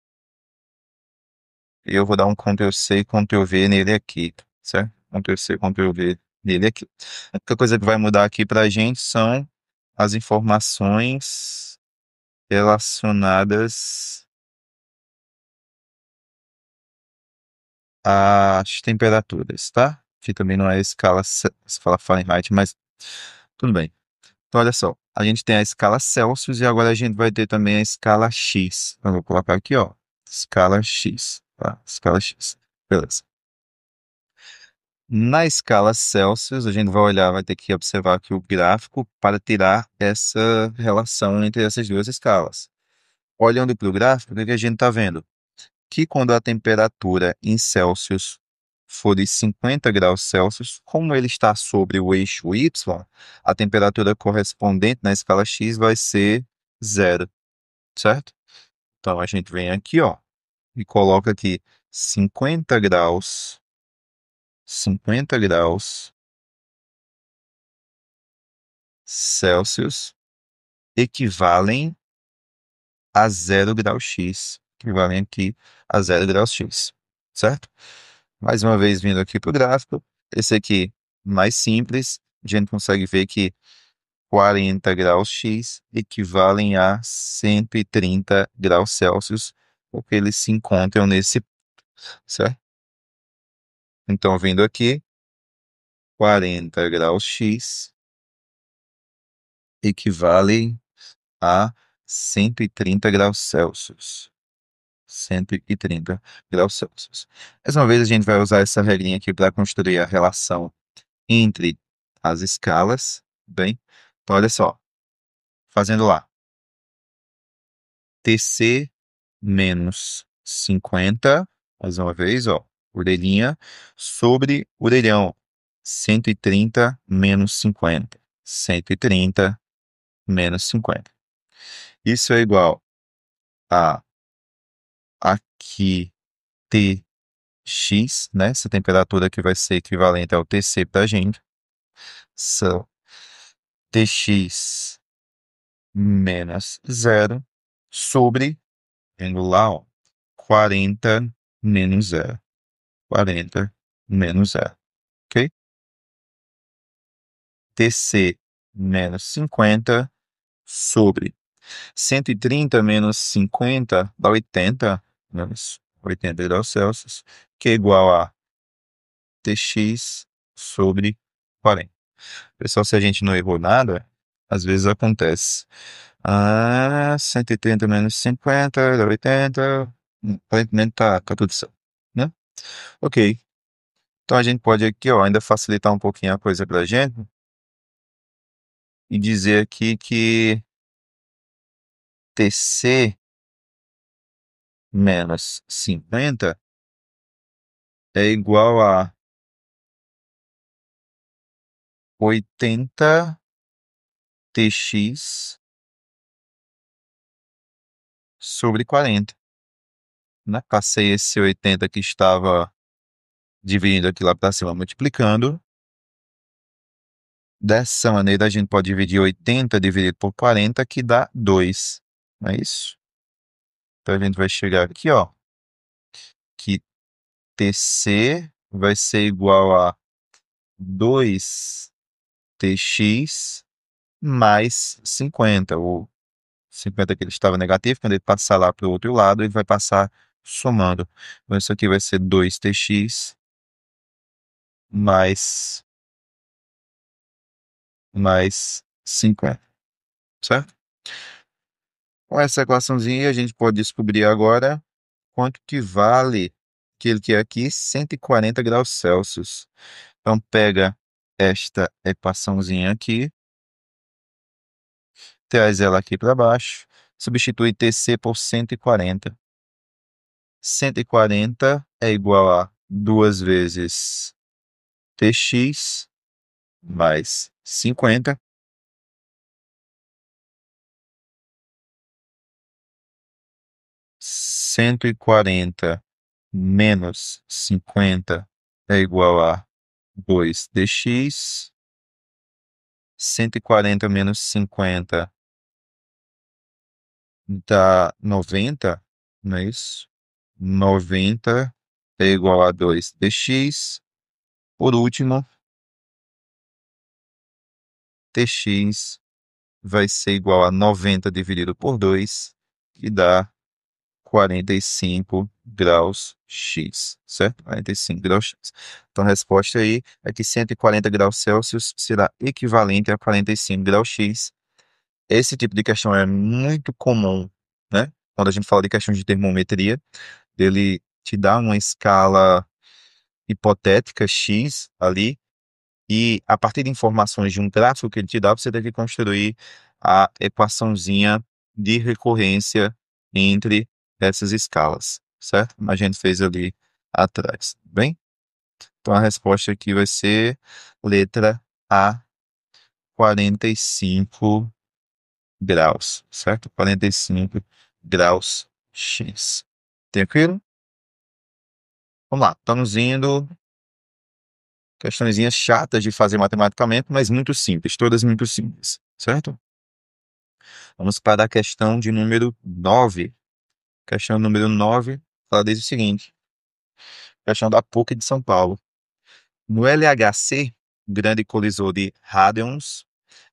Eu vou dar um Ctrl+C e Ctrl+V nele aqui, certo? Ctrl+C, Ctrl+V nele aqui. A única coisa que vai mudar aqui para a gente são as informações relacionadas às temperaturas, tá? Que também não é a escala Fahrenheit, mas tudo bem. Então, olha só, a gente tem a escala Celsius e agora a gente vai ter também a escala X. Então, eu vou colocar aqui, ó, escala X, tá? Escala X. Beleza. Na escala Celsius, a gente vai olhar, vai ter que observar aqui o gráfico para tirar essa relação entre essas duas escalas. Olhando para o gráfico, o que a gente está vendo? Que quando a temperatura em Celsius for de 50 graus Celsius, como ele está sobre o eixo Y, a temperatura correspondente na escala X vai ser zero, certo? Então a gente vem aqui, ó, e coloca aqui 50 graus Celsius equivalem a 0 graus X, equivalem aqui a 0 graus X, certo? Mais uma vez vindo aqui para o gráfico, esse aqui mais simples, a gente consegue ver que 40 graus X equivalem a 130 graus Celsius, porque eles se encontram nesse, certo? Então, vindo aqui, 40 graus X equivale a 130 graus Celsius. 130 graus Celsius. Mais uma vez, a gente vai usar essa regrinha aqui para construir a relação entre as escalas, bem? Então, olha só, fazendo lá, TC menos 50, mais uma vez, ó, orelhinha, sobre orelhão, 130 menos 50, 130 menos 50. Isso é igual a aqui Tx, né? Essa temperatura que vai ser equivalente ao Tc para a gente, são Tx menos zero sobre, vendo lá, ó, 40 menos zero. 40 menos zero, ok? Tc menos 50 sobre 130 menos 50 dá 80, menos 80 graus Celsius, que é igual a Tx sobre 40. Pessoal, se a gente não errou nada, Às vezes acontece. 130 menos 50 dá 80. Aparentemente tá tudo certo, né? Ok. Então a gente pode aqui, ó, ainda facilitar um pouquinho a coisa pra gente e dizer aqui que TC menos 50 é igual a 80 TX sobre 40, né? Passei esse 80 que estava dividindo aqui lá para cima, multiplicando. Dessa maneira, a gente pode dividir 80 dividido por 40, que dá 2. Não é isso? Então, a gente vai chegar aqui, ó, que TC vai ser igual a 2TX mais 50. O 50 que ele estava negativo, quando ele passar lá para o outro lado, ele vai passar somando. Então, isso aqui vai ser 2TX mais 50, certo? Com essa equaçãozinha, a gente pode descobrir agora quanto que vale aquele que é aqui, 140 graus Celsius. Então, pega esta equaçãozinha aqui, traz ela aqui para baixo, substitui TC por 140. 140 é igual a 2 vezes TX mais 50. 140 menos 50 é igual a 2dx. 140 menos 50 dá 90, não é isso? 90 é igual a 2dx. Por último, tx vai ser igual a 90 dividido por 2, que dá 45 graus X, certo? 45 graus X. Então, a resposta aí é que 140 graus Celsius será equivalente a 45 graus X. Esse tipo de questão é muito comum, né? Quando a gente fala de questões de termometria, ele te dá uma escala hipotética X ali, e a partir de informações de um gráfico que ele te dá, você deve construir a equaçãozinha de recorrência entre essas escalas, certo? A gente fez ali atrás, bem? Então a resposta aqui vai ser letra A, 45 graus, certo? 45 graus X. Tranquilo? Vamos lá, estamos indo. Questõezinhas chatas de fazer matematicamente, mas muito simples, todas muito simples, certo? Vamos para a questão de número 9. Questão número 9, ela diz o seguinte: questão da PUC de São Paulo. No LHC, grande colisor de hadrons,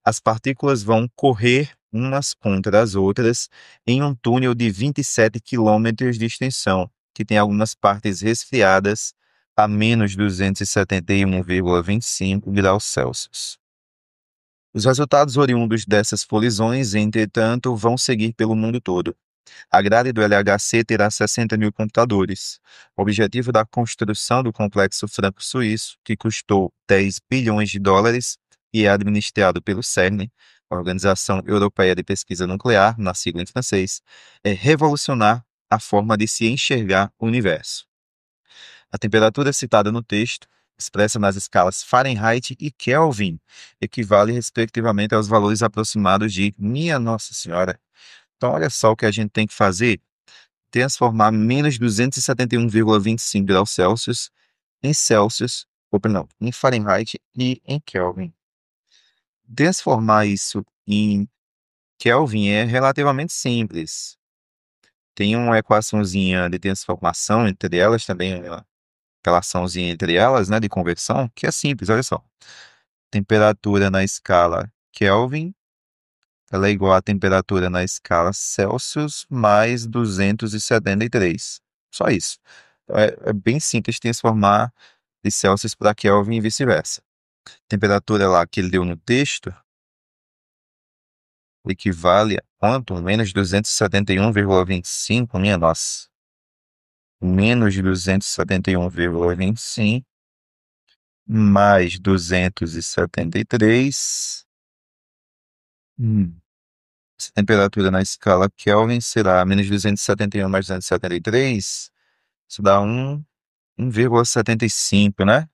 as partículas vão correr umas contra as outras em um túnel de 27 quilômetros de extensão, que tem algumas partes resfriadas a menos 271,25 graus Celsius. Os resultados oriundos dessas colisões, entretanto, vão seguir pelo mundo todo. A grade do LHC terá 60 mil computadores. O objetivo da construção do complexo franco-suíço, que custou 10 bilhões de dólares e é administrado pelo CERN, a Organização Europeia de Pesquisa Nuclear, na sigla em francês, é revolucionar a forma de se enxergar o universo. A temperatura citada no texto, expressa nas escalas Fahrenheit e Kelvin, equivale respectivamente aos valores aproximados de minha Nossa Senhora. Então, olha só o que a gente tem que fazer: transformar menos 271,25 graus Celsius em Celsius, ou perdão, em Fahrenheit e em Kelvin. Transformar isso em Kelvin é relativamente simples. Tem uma equaçãozinha de transformação entre elas, também uma relaçãozinha entre elas, né, de conversão, que é simples, olha só. Temperatura na escala Kelvin, ela é igual à temperatura na escala Celsius mais 273. Só isso. Então, é bem simples transformar de Celsius para Kelvin e vice-versa. Temperatura lá que ele deu no texto equivale a quanto? Menos 271,25, minha nossa. Menos 271,25 mais 273. Essa temperatura na escala Kelvin será menos 271 mais 273. Isso dá 1,75, né?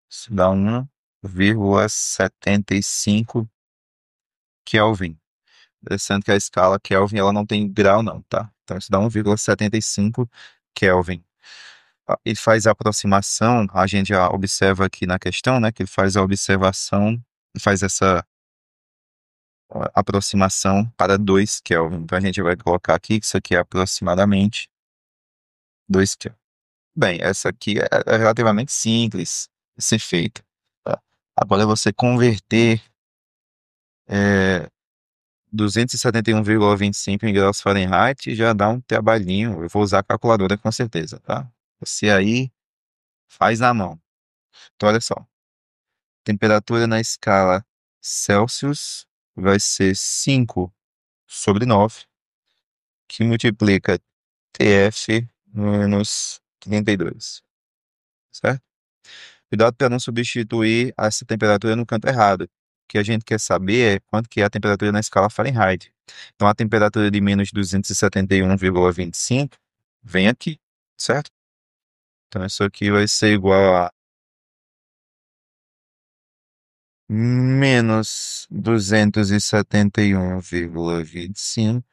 Isso dá 1,75 Kelvin. Interessante que a escala Kelvin ela não tem grau, não, tá? Então isso dá 1,75 Kelvin. Ele faz a aproximação, a gente já observa aqui na questão, né? Que ele faz a observação, faz essa aproximação para 2 Kelvin. Então a gente vai colocar aqui que isso aqui é aproximadamente 2 Kelvin. Bem, essa aqui é relativamente simples de ser feita, tá? Agora você converter 271,25 em graus Fahrenheit já dá um trabalhinho. Eu vou usar a calculadora com certeza, tá? Você aí faz na mão. Então, olha só. Temperatura na escala Celsius vai ser 5/9, que multiplica TF menos 32, certo? Cuidado para não substituir essa temperatura no canto errado. O que a gente quer saber é quanto que é a temperatura na escala Fahrenheit. Então, a temperatura de menos 271,25 vem aqui, certo? Então, isso aqui vai ser igual a menos 271,25.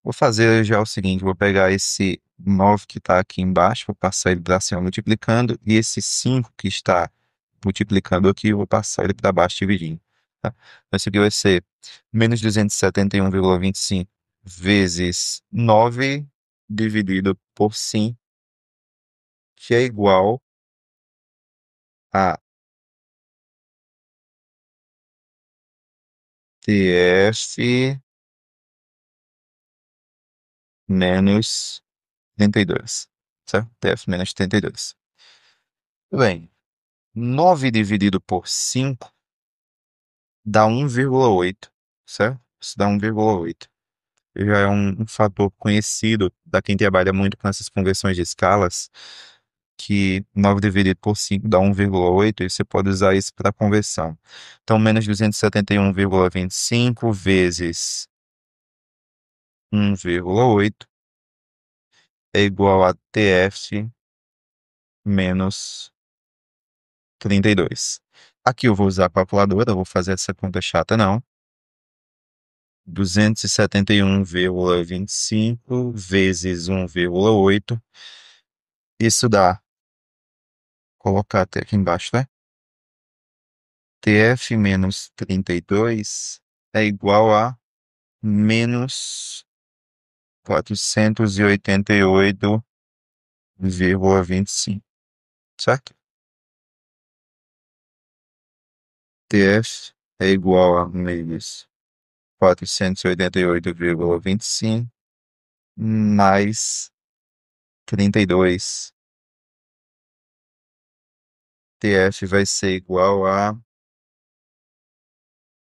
Vou fazer já o seguinte, vou pegar esse 9 que está aqui embaixo, vou passar ele para cima multiplicando, e esse 5 que está multiplicando aqui, eu vou passar ele para baixo dividindo. Tá? Então, isso aqui vai ser menos 271,25 vezes 9 dividido por 5, que é igual a TF menos 32, certo? TF menos 32. Muito bem. 9 dividido por 5 dá 1,8, certo? Isso dá 1,8. Já é um fator conhecido da quem trabalha muito com essas conversões de escalas, que 9 dividido por 5 dá 1,8, e você pode usar isso para conversão. Então, menos 271,25 vezes 1,8 é igual a TF menos 32. Aqui eu vou usar a calculadora, eu vou fazer essa conta chata não. 271,25 vezes 1,8. Isso dá, colocar até aqui embaixo, né? TF menos 32 é igual a menos 488,25, certo? TF é igual a menos 488,25 mais 32. TF vai ser igual a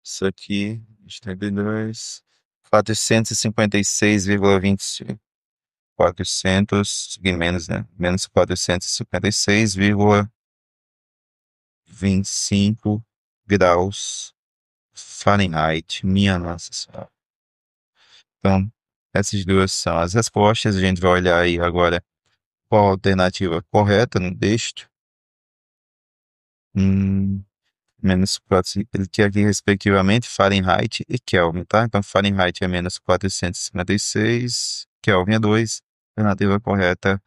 isso aqui, 32, 456,25. 400, e menos, né? Menos 456,25 graus Fahrenheit. Minha Nossa Senhora. Então, essas duas são as respostas. A gente vai olhar aí agora qual a alternativa correta no texto. Menos 4, ele quer aqui respectivamente Fahrenheit e Kelvin, tá? Então Fahrenheit é menos 456, Kelvin é 2. Alternativa correta,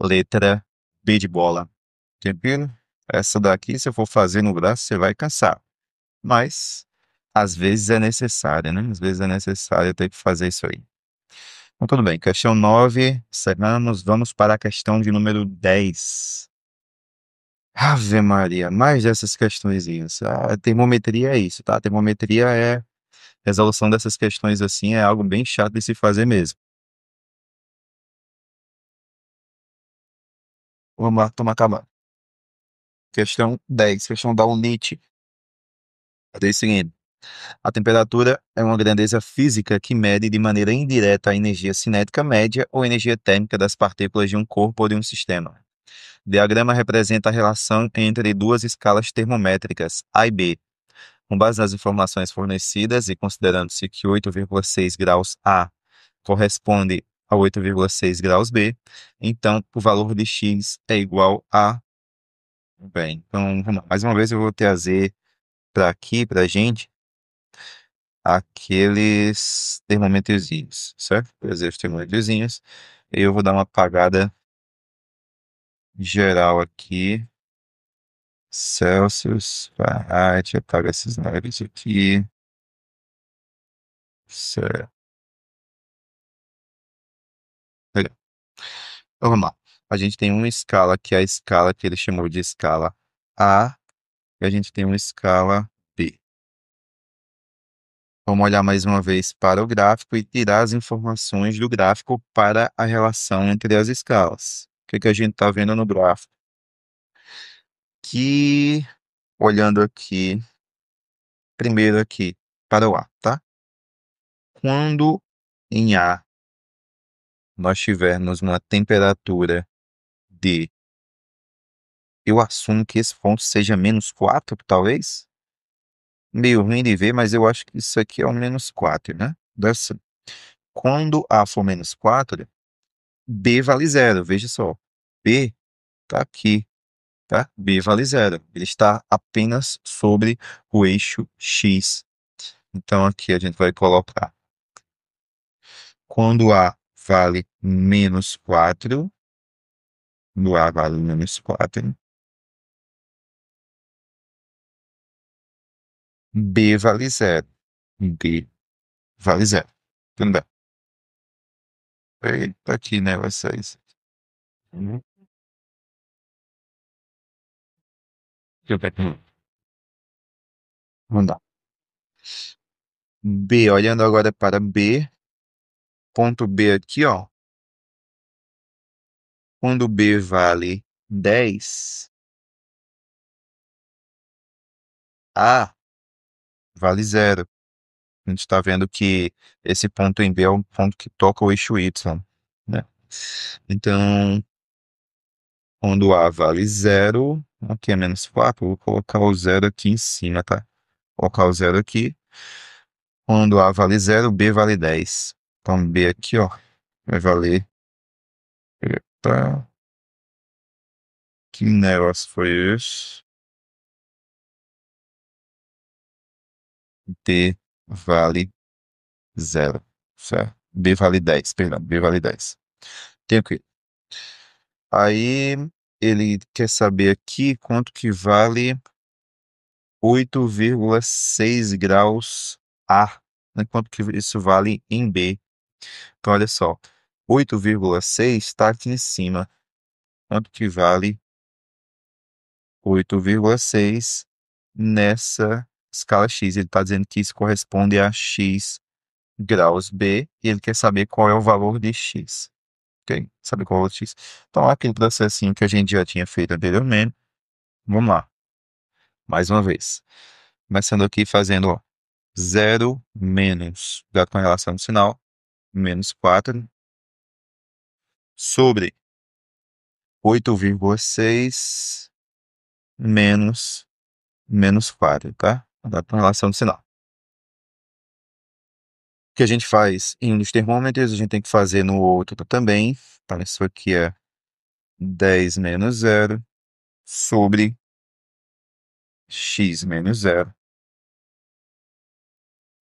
letra B de bola. Tranquilo? Essa daqui, se eu for fazer no braço, você vai cansar. Mas às vezes é necessário, né? Às vezes é necessário ter que fazer isso aí. Então, tudo bem. Questão 9, encerramos. Vamos para a questão de número 10. Ave Maria, mais dessas questõezinhas. A termometria é isso, tá? A termometria é resolução dessas questões assim, é algo bem chato de se fazer mesmo. Vamos lá, toma acabar. Questão 10, questão da UNIT. É o seguinte: A temperatura é uma grandeza física que mede de maneira indireta a energia cinética média ou energia térmica das partículas de um corpo ou de um sistema. O diagrama representa a relação entre duas escalas termométricas, A e B. Com base nas informações fornecidas e considerando-se que 8,6 graus A corresponde a 8,6 graus B, então o valor de X é igual a... Bem, então, vamos lá. Mais uma vez eu vou trazer para aqui, para a gente, aqueles termômetrozinhos, certo? Trazer os termômetrozinhos. E eu vou dar uma apagada geral aqui. Celsius, Fahrenheit, apaga esses números aqui. Certo. Legal. Então, vamos lá. A gente tem uma escala que é a escala que ele chamou de escala A, e a gente tem uma escala B. Vamos olhar mais uma vez para o gráfico e tirar as informações do gráfico para a relação entre as escalas. O que que a gente está vendo no gráfico? Que, olhando aqui, primeiro aqui para o A, tá? Quando em A nós tivermos uma temperatura de, eu assumo que esse ponto seja -4, talvez? Meio ruim de ver, mas eu acho que isso aqui é o -4, né? Quando A for -4, B vale zero, veja só. B está aqui, tá? B vale zero. Ele está apenas sobre o eixo X. Então aqui a gente vai colocar. Quando A vale -4, no A vale -4, B vale zero. B vale zero. Tudo bem. Eita, aqui, né? Vai ser isso. Uhum. Deixa eu ver aqui. Vamos lá. B, olhando agora para B, ponto B aqui, ó. Quando B vale 10, A vale zero. A gente está vendo que esse ponto em B é um ponto que toca o eixo Y, né? Então, quando A vale zero, aqui é -4, vou colocar o zero aqui em cima, tá? Vou colocar o zero aqui. Quando A vale zero, B vale 10. Então, B aqui, ó, vai valer... Eita, que negócio foi esse? D vale zero, certo? B vale 10, perdão, B vale 10. Tranquilo. Aí ele quer saber aqui quanto que vale 8,6 graus A, né? Quanto que isso vale em B. Então, olha só, 8,6 está aqui em cima. Quanto que vale 8,6 nessa escala X? Ele está dizendo que isso corresponde a X graus B, e ele quer saber qual é o valor de X. Ok? Saber qual é o valor de X. Então, aquele processinho que a gente já tinha feito anteriormente. Vamos lá. Mais uma vez. Começando aqui fazendo, ó, 0 menos, dado com a relação do sinal, -4, sobre 8,6 menos -4, tá? Dado com a relação do sinal. O que a gente faz em um dos termômetros, a gente tem que fazer no outro também. Então, isso aqui é 10 menos 0 sobre x menos 0.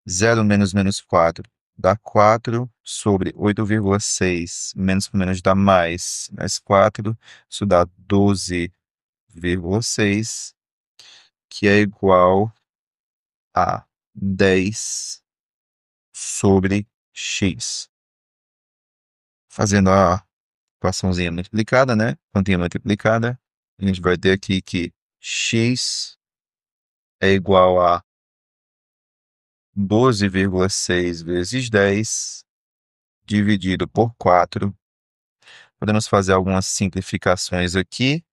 0 menos -4 dá 4 sobre 8,6 menos por menos dá mais 4, isso dá 12,6, que é igual a 10 sobre x. Fazendo a equaçãozinha multiplicada, né? Continha multiplicada, a gente vai ter aqui que x é igual a 12,6 vezes 10 dividido por 4. Podemos fazer algumas simplificações aqui.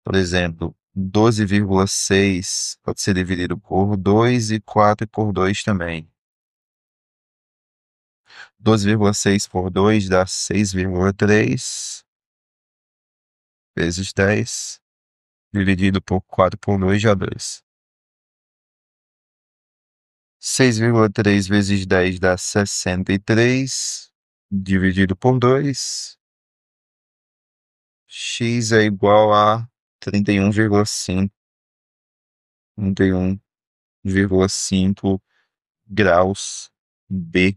Por exemplo, 12,6 pode ser dividido por 2 e 4 por 2 também. 12,6 por 2 dá 6,3 vezes 10, dividido por 4 por 2 dá 2. 6,3 vezes 10 dá 63, dividido por 2. X é igual a 31,5. 31,5 graus B.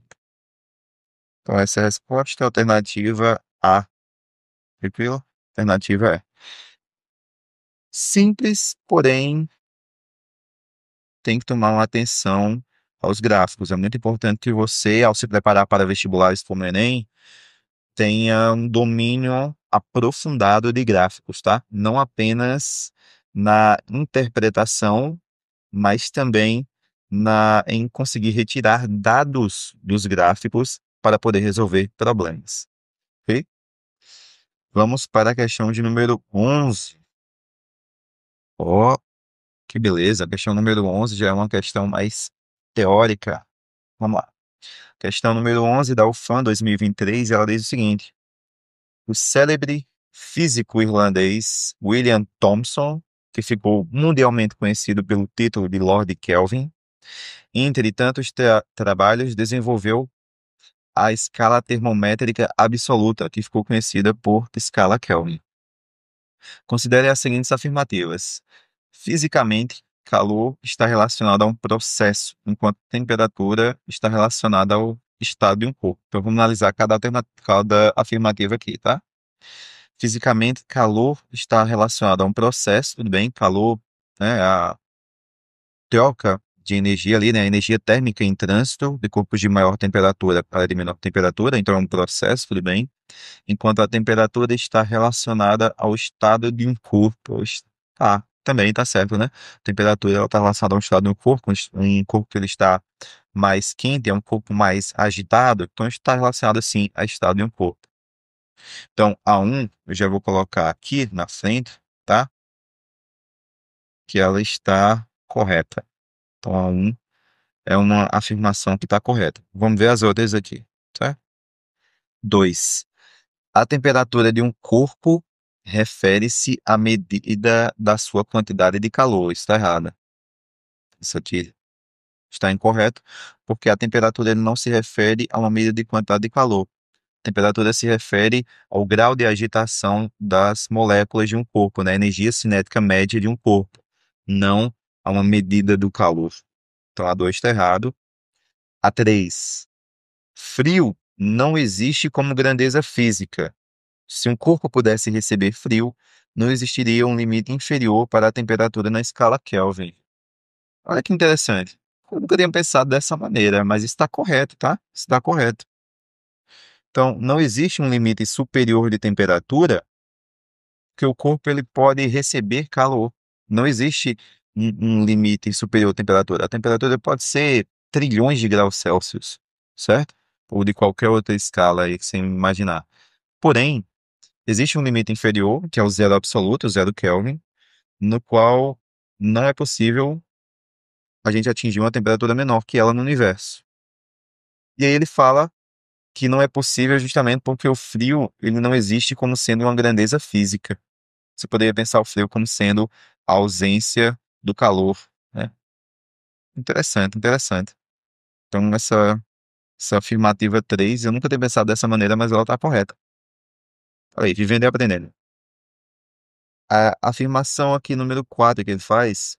Então, essa é a resposta. Alternativa A. Tranquilo? Alternativa é simples, porém tem que tomar uma atenção aos gráficos. É muito importante que você, ao se preparar para vestibulares como o Enem, tenha um domínio aprofundado de gráficos, tá? Não apenas na interpretação, mas também em conseguir retirar dados dos gráficos para poder resolver problemas. Ok? Vamos para a questão de número 11. Ó, que beleza! A questão número 11 já é uma questão mais teórica. Vamos lá. Questão número 11 da UFAM 2023, ela diz o seguinte: o célebre físico irlandês William Thomson, que ficou mundialmente conhecido pelo título de Lord Kelvin, entre tantos trabalhos, desenvolveu a escala termométrica absoluta, que ficou conhecida por escala Kelvin. Considere as seguintes afirmativas. Fisicamente, calor está relacionado a um processo, enquanto temperatura está relacionada ao estado de um corpo. Então, vamos analisar cada afirmativa aqui, tá? Fisicamente, calor está relacionado a um processo, tudo bem? Calor, né, a troca de energia ali, né, a energia térmica em trânsito de corpos de maior temperatura para de menor temperatura, então é um processo, tudo bem? Enquanto a temperatura está relacionada ao estado de um corpo. Tá, também tá certo, né? A temperatura está relacionada ao estado de um corpo, um corpo que ele está mais quente, é um corpo mais agitado, então está relacionado sim ao estado de um corpo. Então, a 1 eu já vou colocar aqui na frente, tá? Que ela está correta. Então, a 1 é uma afirmação que está correta. Vamos ver as outras aqui, certo? 2. A temperatura de um corpo refere-se à medida da sua quantidade de calor. Isso está errado. Isso aqui está incorreto, porque a temperatura não se refere a uma medida de quantidade de calor. A temperatura se refere ao grau de agitação das moléculas de um corpo, né? A energia cinética média de um corpo, não a uma medida do calor. Então, a 2 está errado. A 3. Frio não existe como grandeza física. Se um corpo pudesse receber frio, não existiria um limite inferior para a temperatura na escala Kelvin. Olha que interessante. Eu nunca tinha pensado dessa maneira, mas está correto, tá? Está correto. Então, não existe um limite superior de temperatura que o corpo ele pode receber calor. Não existe um limite superior de temperatura. A temperatura pode ser trilhões de graus Celsius, certo? Ou de qualquer outra escala aí que você imaginar. Porém, existe um limite inferior, que é o zero absoluto, o zero Kelvin, no qual não é possível a gente atingir uma temperatura menor que ela no universo. E aí ele fala que não é possível justamente porque o frio ele não existe como sendo uma grandeza física. Você poderia pensar o frio como sendo a ausência do calor, né? Interessante, interessante. Então, essa afirmativa 3 eu nunca tinha pensado dessa maneira, mas ela está correta. Olha aí, vivendo e aprendendo. A afirmação aqui número 4 que ele faz,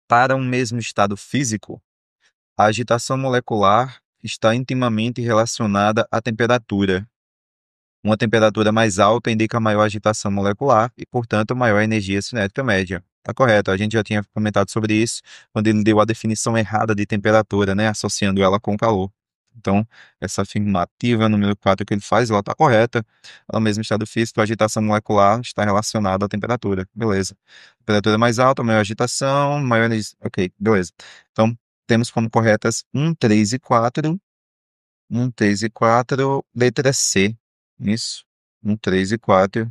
para um mesmo estado físico, a agitação molecular está intimamente relacionada à temperatura. Uma temperatura mais alta indica maior agitação molecular e, portanto, maior energia cinética média. Tá correto, a gente já tinha comentado sobre isso quando ele deu a definição errada de temperatura, né, associando ela com calor. Então, essa afirmativa número 4 que ele faz, ela está correta. Ela mesmo estado físico, a agitação molecular está relacionada à temperatura. Beleza. Temperatura mais alta, maior agitação, maior energia. Ok, beleza. Então, temos como corretas 1, 3 e 4. 1, 3 e 4, letra C. Isso. 1, 3 e 4,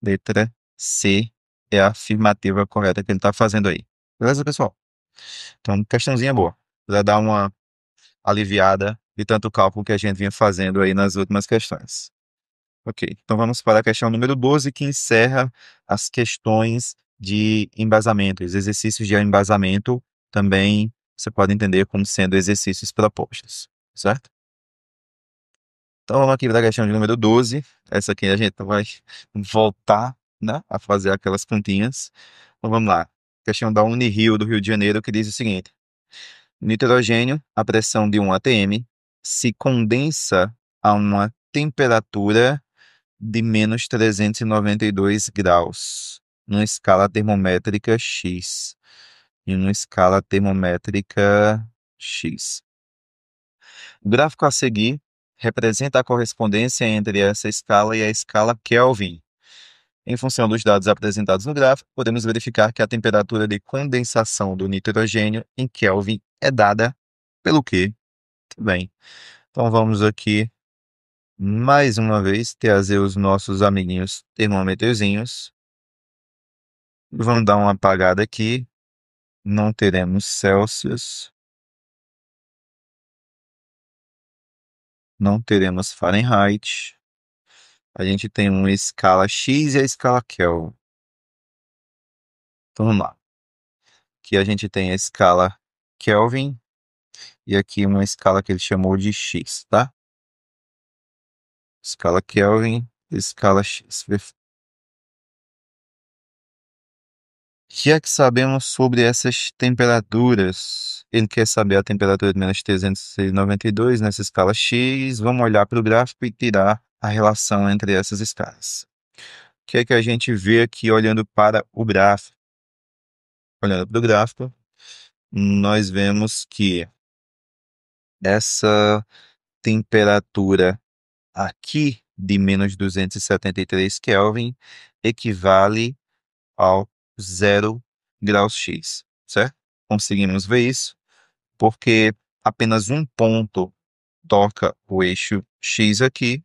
letra C. é a afirmativa correta que ele está fazendo aí. Beleza, pessoal? Então, questãozinha boa. Para dar uma aliviada de tanto cálculo que a gente vinha fazendo aí nas últimas questões. Ok, então vamos para a questão número 12, que encerra as questões de embasamento. Os exercícios de embasamento também você pode entender como sendo exercícios propostos, certo? Então vamos aqui para a questão de número 12. Essa aqui a gente vai voltar, né, a fazer aquelas continhas. Então vamos lá. Questão da Unirio do Rio de Janeiro, que diz o seguinte: nitrogênio, a pressão de 1 atm, se condensa a uma temperatura de menos 392 graus, numa escala termométrica X. E numa escala termométrica X. O gráfico a seguir representa a correspondência entre essa escala e a escala Kelvin. Em função dos dados apresentados no gráfico, podemos verificar que a temperatura de condensação do nitrogênio em Kelvin é dada pelo quê? Muito bem. Então vamos aqui mais uma vez trazer os nossos amiguinhos termômetrozinhos. Vamos dar uma apagada aqui. Não teremos Celsius. Não teremos Fahrenheit. A gente tem uma escala X e a escala Kelvin. Então vamos lá. Aqui a gente tem a escala Kelvin e aqui uma escala que ele chamou de X, tá? Escala Kelvin, escala X. O que é que sabemos sobre essas temperaturas? Ele quer saber a temperatura de menos 392 nessa escala X. Vamos olhar para o gráfico e tirar a relação entre essas escalas. O que é que a gente vê aqui olhando para o gráfico? Olhando para o gráfico, nós vemos que essa temperatura aqui de menos 273 Kelvin equivale ao 0 graus X, certo? Conseguimos ver isso porque apenas um ponto toca o eixo X aqui,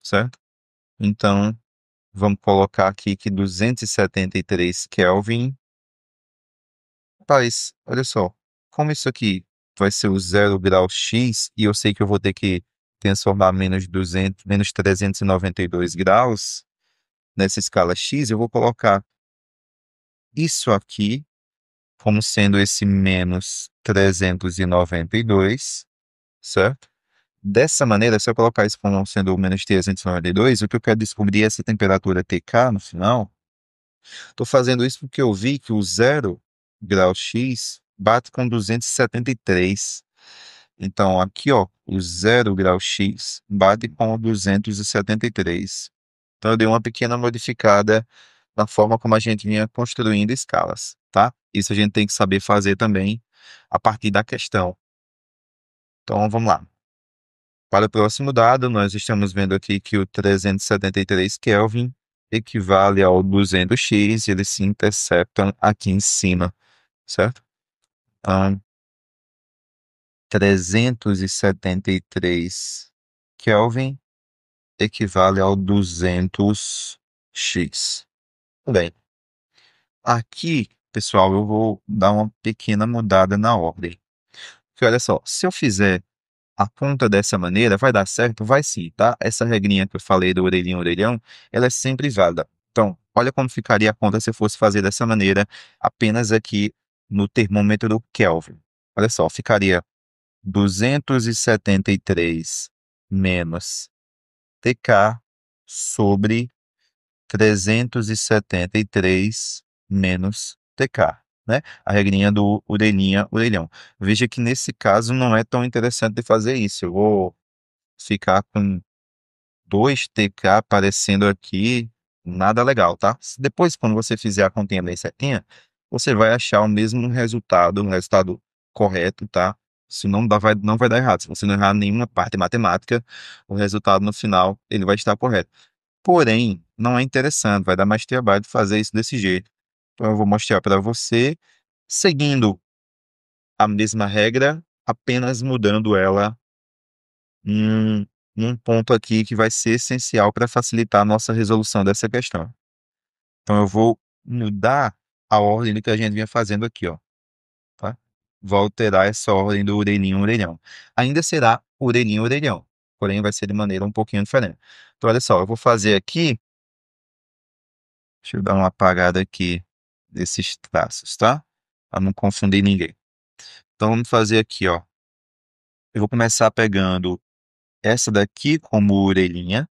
certo? Então, vamos colocar aqui que 273 Kelvin. Rapaz, olha só, como isso aqui vai ser o 0 grau X, e eu sei que eu vou ter que transformar menos 392 graus nessa escala X, eu vou colocar isso aqui como sendo esse menos 392, certo? Dessa maneira, se eu colocar isso como sendo o menos 392, o que eu quero descobrir é essa temperatura TK no final. Estou fazendo isso porque eu vi que o 0 grau X bate com 273. Então, aqui, ó, o 0 grau X bate com 273. Então, eu dei uma pequena modificada na forma como a gente vinha construindo escalas, tá? Isso a gente tem que saber fazer também a partir da questão. Então, vamos lá. Para o próximo dado, nós estamos vendo aqui que o 373 Kelvin equivale ao 200x, e eles se interceptam aqui em cima, certo? Então, 373 Kelvin equivale ao 200x. Bem, aqui, pessoal, eu vou dar uma pequena mudada na ordem. Porque olha só, se eu fizer a conta dessa maneira, vai dar certo? Vai sim, tá? Essa regrinha que eu falei do orelhinho, orelhão, ela é sempre válida. Então, olha como ficaria a conta se eu fosse fazer dessa maneira, apenas aqui no termômetro Kelvin. Olha só, ficaria 273 menos TK sobre 373 menos TK, né? A regrinha do orelhinha, orelhão. Veja que nesse caso não é tão interessante de fazer isso. Eu vou ficar com 2TK aparecendo aqui, nada legal, tá? Depois, quando você fizer a continha bem certinha, você vai achar o mesmo resultado, um resultado correto, tá? Isso não vai dar errado. Se você não errar nenhuma parte matemática, o resultado no final, ele vai estar correto. Porém, não é interessante, vai dar mais trabalho de fazer isso desse jeito. Então, eu vou mostrar para você, seguindo a mesma regra, apenas mudando ela em um ponto aqui que vai ser essencial para facilitar a nossa resolução dessa questão. Então, eu vou mudar a ordem do que a gente vinha fazendo aqui, ó, tá? Vou alterar essa ordem do orelhinho, orelhão. Ainda será orelhinho, orelhão, porém vai ser de maneira um pouquinho diferente. Então, olha só, eu vou fazer aqui, deixa eu dar uma apagada aqui desses traços, tá? Para não confundir ninguém. Então, vamos fazer aqui, ó. Eu vou começar pegando essa daqui como orelhinha,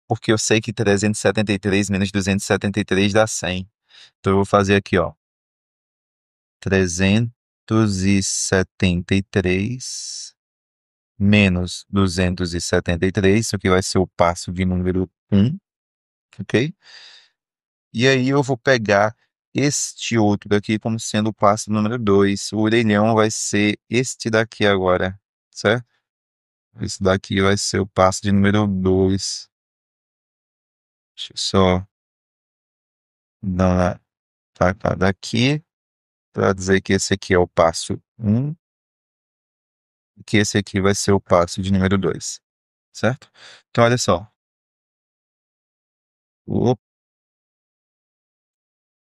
porque eu sei que 373 menos 273 dá 100. Então, eu vou fazer aqui, ó. 373 menos 273, isso aqui vai ser o passo de número 1, ok? E aí eu vou pegar este outro daqui como sendo o passo número 2. O orelhão vai ser este daqui agora, certo? Esse daqui vai ser o passo de número 2. Deixa eu só dar uma tacada aqui para dizer que esse aqui é o passo 1 e que esse aqui vai ser o passo de número 2, certo? Então, olha só. O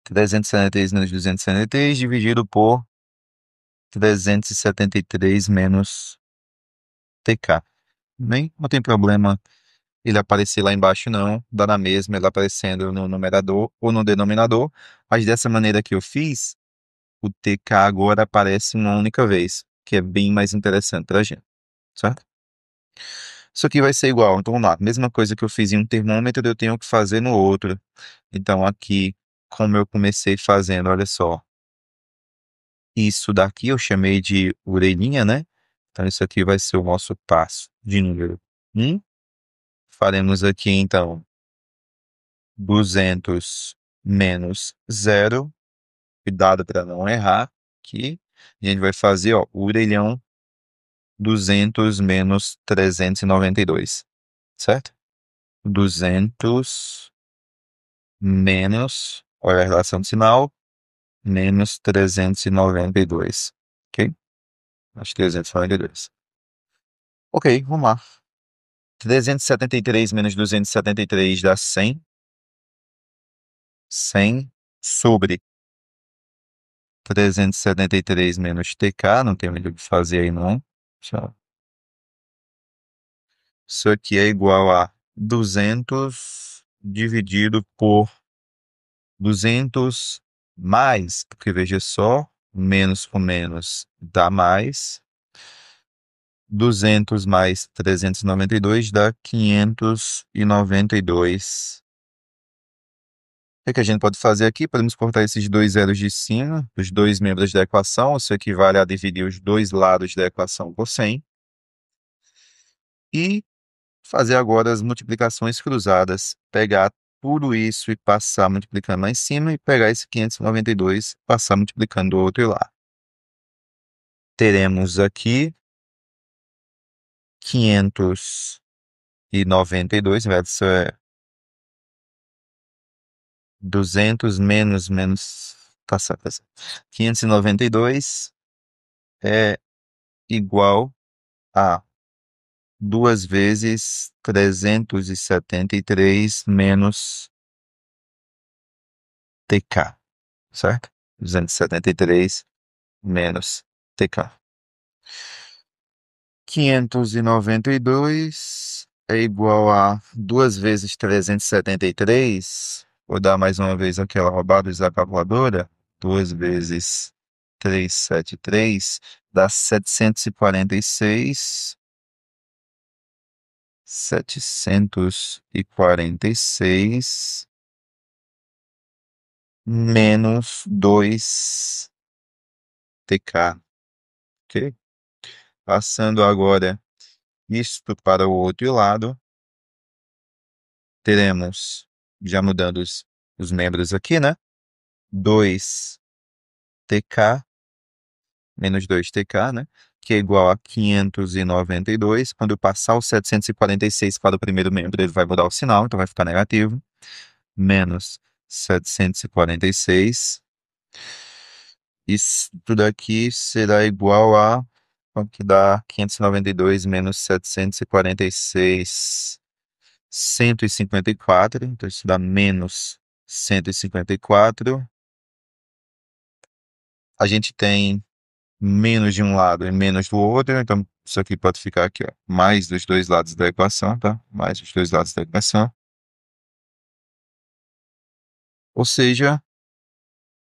373 menos 273 dividido por 373 menos TK. Nem, não tem problema ele aparecer lá embaixo, não. Dá na mesma, ele aparecendo no numerador ou no denominador. Mas dessa maneira que eu fiz, o TK agora aparece uma única vez, que é bem mais interessante pra gente, certo? Isso aqui vai ser igual. Então, vamos lá. Mesma coisa que eu fiz em um termômetro, eu tenho que fazer no outro. Então, aqui, como eu comecei fazendo, olha só. Isso daqui eu chamei de orelhinha, né? Então, isso aqui vai ser o nosso passo de número 1. Faremos aqui, então, 200 menos 0. Cuidado para não errar aqui. A gente vai fazer, ó, o orelhão 200 menos 392, certo? 200 menos, olha a relação de sinal, menos 392, ok? Acho 392. Ok, vamos lá. 373 menos 273 dá 100. 100 sobre 373 menos TK, não tem muito o que fazer aí não. Isso aqui é igual a 200 dividido por 200 mais, porque veja só, menos com menos dá mais. 200 mais 392 dá 592. O que a gente pode fazer aqui? Podemos cortar esses dois zeros de cima, os dois membros da equação. Isso equivale a dividir os dois lados da equação por 100. E fazer agora as multiplicações cruzadas. Pegar tudo isso e passar multiplicando lá em cima e pegar esse 592 e passar multiplicando do outro lado. Teremos aqui 592, isso é 200 menos, tá certo, tá certo. 592 é igual a 2 vezes 373 menos TK, certo? 273 menos TK. 592 é igual a 2 vezes 373. Vou dar mais uma vez aquela roubada da calculadora. 2 vezes 373 dá 746. 746 menos 2 TK, ok? Passando agora isto para o outro lado, teremos, já mudando os membros aqui, né? 2 TK menos 2 TK, né? Que é igual a 592. Quando eu passar o 746 para o primeiro membro, ele vai mudar o sinal, então vai ficar negativo. Menos 746. Isso daqui será igual a... Quanto que dá? 592 menos 746. 154. Então, isso dá menos 154. A gente tem menos de um lado e menos do outro, então isso aqui pode ficar aqui, ó, mais dos dois lados da equação, tá? Mais dos dois lados da equação. Ou seja,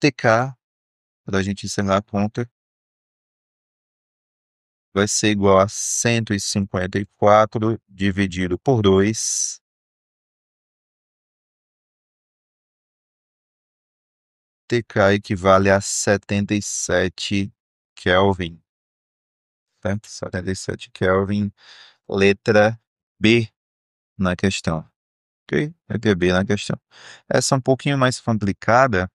TK, para a gente encerrar a conta, vai ser igual a 154 dividido por 2. TK equivale a 77 Kelvin, certo? 77 Kelvin, letra B na questão, ok? Letra B na questão. Essa é um pouquinho mais complicada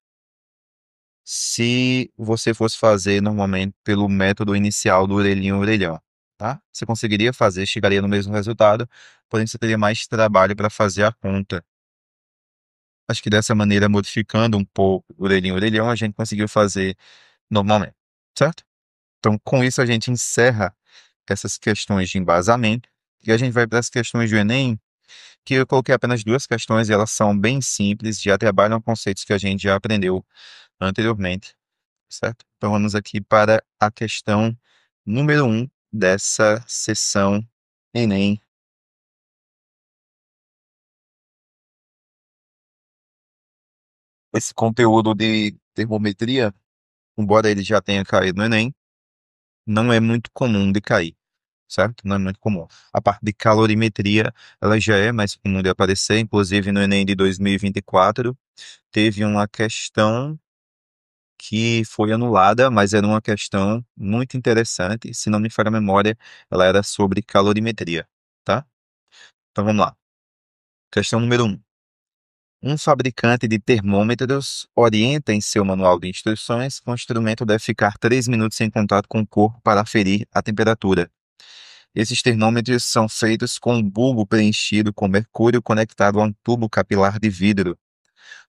se você fosse fazer normalmente pelo método inicial do orelhinho-orelhão, tá? Você conseguiria fazer, chegaria no mesmo resultado, porém você teria mais trabalho para fazer a conta. Acho que dessa maneira, modificando um pouco o orelhinho-orelhão, a gente conseguiu fazer normalmente, certo? Então, com isso, a gente encerra essas questões de embasamento e a gente vai para as questões do Enem, que eu coloquei apenas duas questões e elas são bem simples, já trabalham conceitos que a gente já aprendeu anteriormente, certo? Então, vamos aqui para a questão número 1 dessa sessão Enem. Esse conteúdo de termometria, embora ele já tenha caído no Enem, não é muito comum de cair, certo? Não é muito comum. A parte de calorimetria, ela já é mais comum de aparecer, inclusive no Enem de 2024, teve uma questão que foi anulada, mas era uma questão muito interessante, se não me falha a memória, ela era sobre calorimetria, tá? Então vamos lá. Questão número 1. Um fabricante de termômetros orienta em seu manual de instruções que o instrumento deve ficar 3 minutos em contato com o corpo para aferir a temperatura. Esses termômetros são feitos com um bulbo preenchido com mercúrio conectado a um tubo capilar de vidro.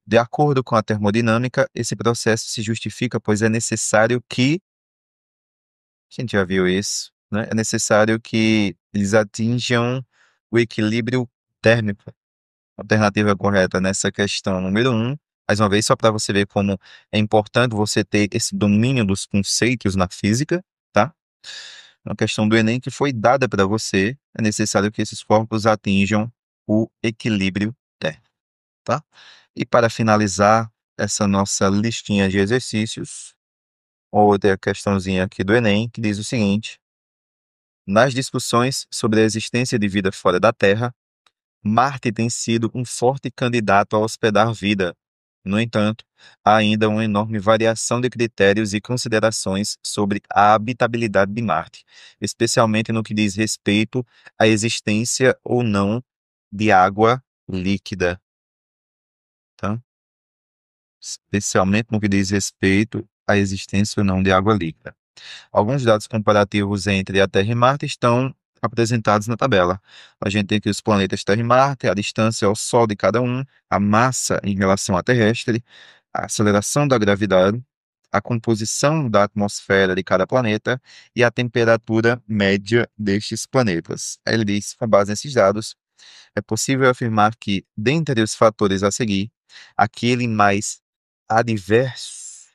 De acordo com a termodinâmica, esse processo se justifica, pois é necessário que, a gente já viu isso, né? É necessário que eles atinjam o equilíbrio térmico. Alternativa correta nessa questão número 1. Mais uma vez, só para você ver como é importante você ter esse domínio dos conceitos na física, tá? Uma questão do Enem que foi dada para você, é necessário que esses corpos atinjam o equilíbrio térmico, tá? E para finalizar essa nossa listinha de exercícios, outra questãozinha aqui do Enem, que diz o seguinte: nas discussões sobre a existência de vida fora da Terra, Marte tem sido um forte candidato a hospedar vida. No entanto, há ainda uma enorme variação de critérios e considerações sobre a habitabilidade de Marte, especialmente no que diz respeito à existência ou não de água líquida, tá? Especialmente no que diz respeito à existência ou não de água líquida. Alguns dados comparativos entre a Terra e Marte estão apresentados na tabela. A gente tem aqui os planetas Terra e Marte, a distância ao Sol de cada um, a massa em relação à terrestre, a aceleração da gravidade, a composição da atmosfera de cada planeta e a temperatura média destes planetas. Aí ele diz, com base nesses dados, é possível afirmar que, dentre os fatores a seguir, aquele mais adverso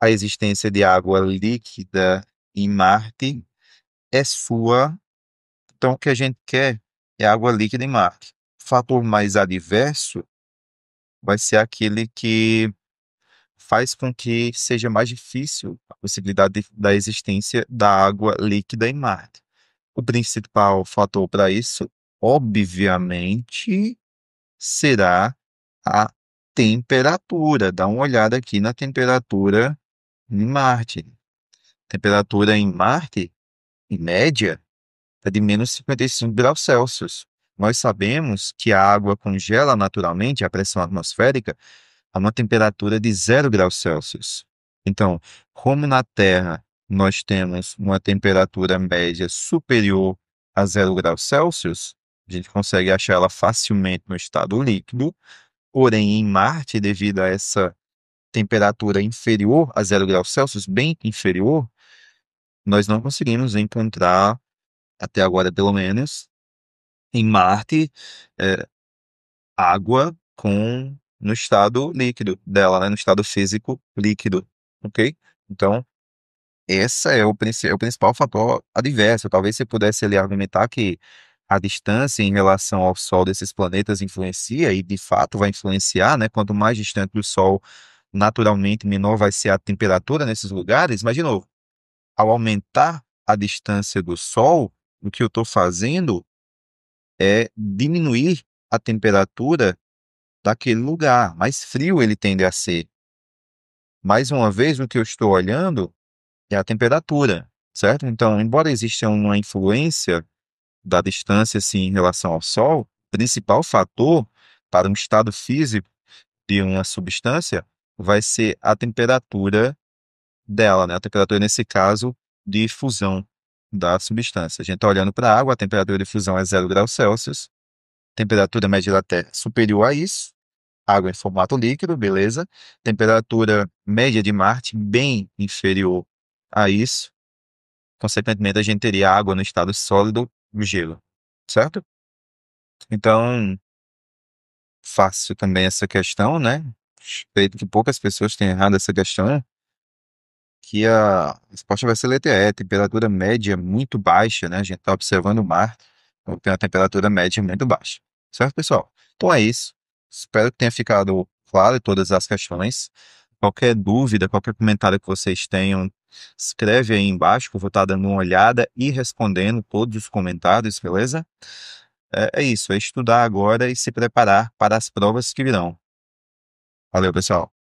à existência de água líquida em Marte é sua. Então, o que a gente quer é água líquida em Marte. O fator mais adverso vai ser aquele que faz com que seja mais difícil a possibilidade da existência da água líquida em Marte. O principal fator para isso, obviamente, será a temperatura. Dá uma olhada aqui na temperatura em Marte. Temperatura em Marte, em média, é de menos 55 graus Celsius. Nós sabemos que a água congela naturalmente a pressão atmosférica a uma temperatura de 0 graus Celsius. Então, como na Terra nós temos uma temperatura média superior a 0 graus Celsius, a gente consegue achar ela facilmente no estado líquido, porém em Marte, devido a essa temperatura inferior a 0 graus Celsius, bem inferior, nós não conseguimos encontrar, até agora pelo menos, em Marte, água no estado líquido dela, né, no estado físico líquido, ok? Então, esse é o principal fator adverso. Talvez você pudesse ali argumentar que a distância em relação ao Sol desses planetas influencia, e de fato vai influenciar, né? Quanto mais distante do Sol, naturalmente menor vai ser a temperatura nesses lugares. Mas, de novo, ao aumentar a distância do Sol, o que eu estou fazendo é diminuir a temperatura daquele lugar. Mais frio ele tende a ser. Mais uma vez, o que eu estou olhando é a temperatura, certo? Então, embora exista uma influência da distância assim, em relação ao Sol, o principal fator para um estado físico de uma substância vai ser a temperatura dela, né? A temperatura, nesse caso, de fusão da substância. A gente está olhando para a água, a temperatura de fusão é 0 °C, temperatura média da Terra superior a isso, água em formato líquido, beleza? Temperatura média de Marte bem inferior a isso. Consequentemente, a gente teria água no estado sólido, o gelo, certo? Então, fácil também essa questão, né? Suspeito que poucas pessoas têm errado essa questão, que a resposta vai ser letra E, temperatura média muito baixa, né? A gente está observando o mar, então tem uma temperatura média muito baixa. Certo, pessoal? Então é isso. Espero que tenha ficado claro todas as questões. Qualquer dúvida, qualquer comentário que vocês tenham, escreve aí embaixo, que eu vou estar dando uma olhada e respondendo todos os comentários, beleza? É isso, é estudar agora e se preparar para as provas que virão. Valeu, pessoal.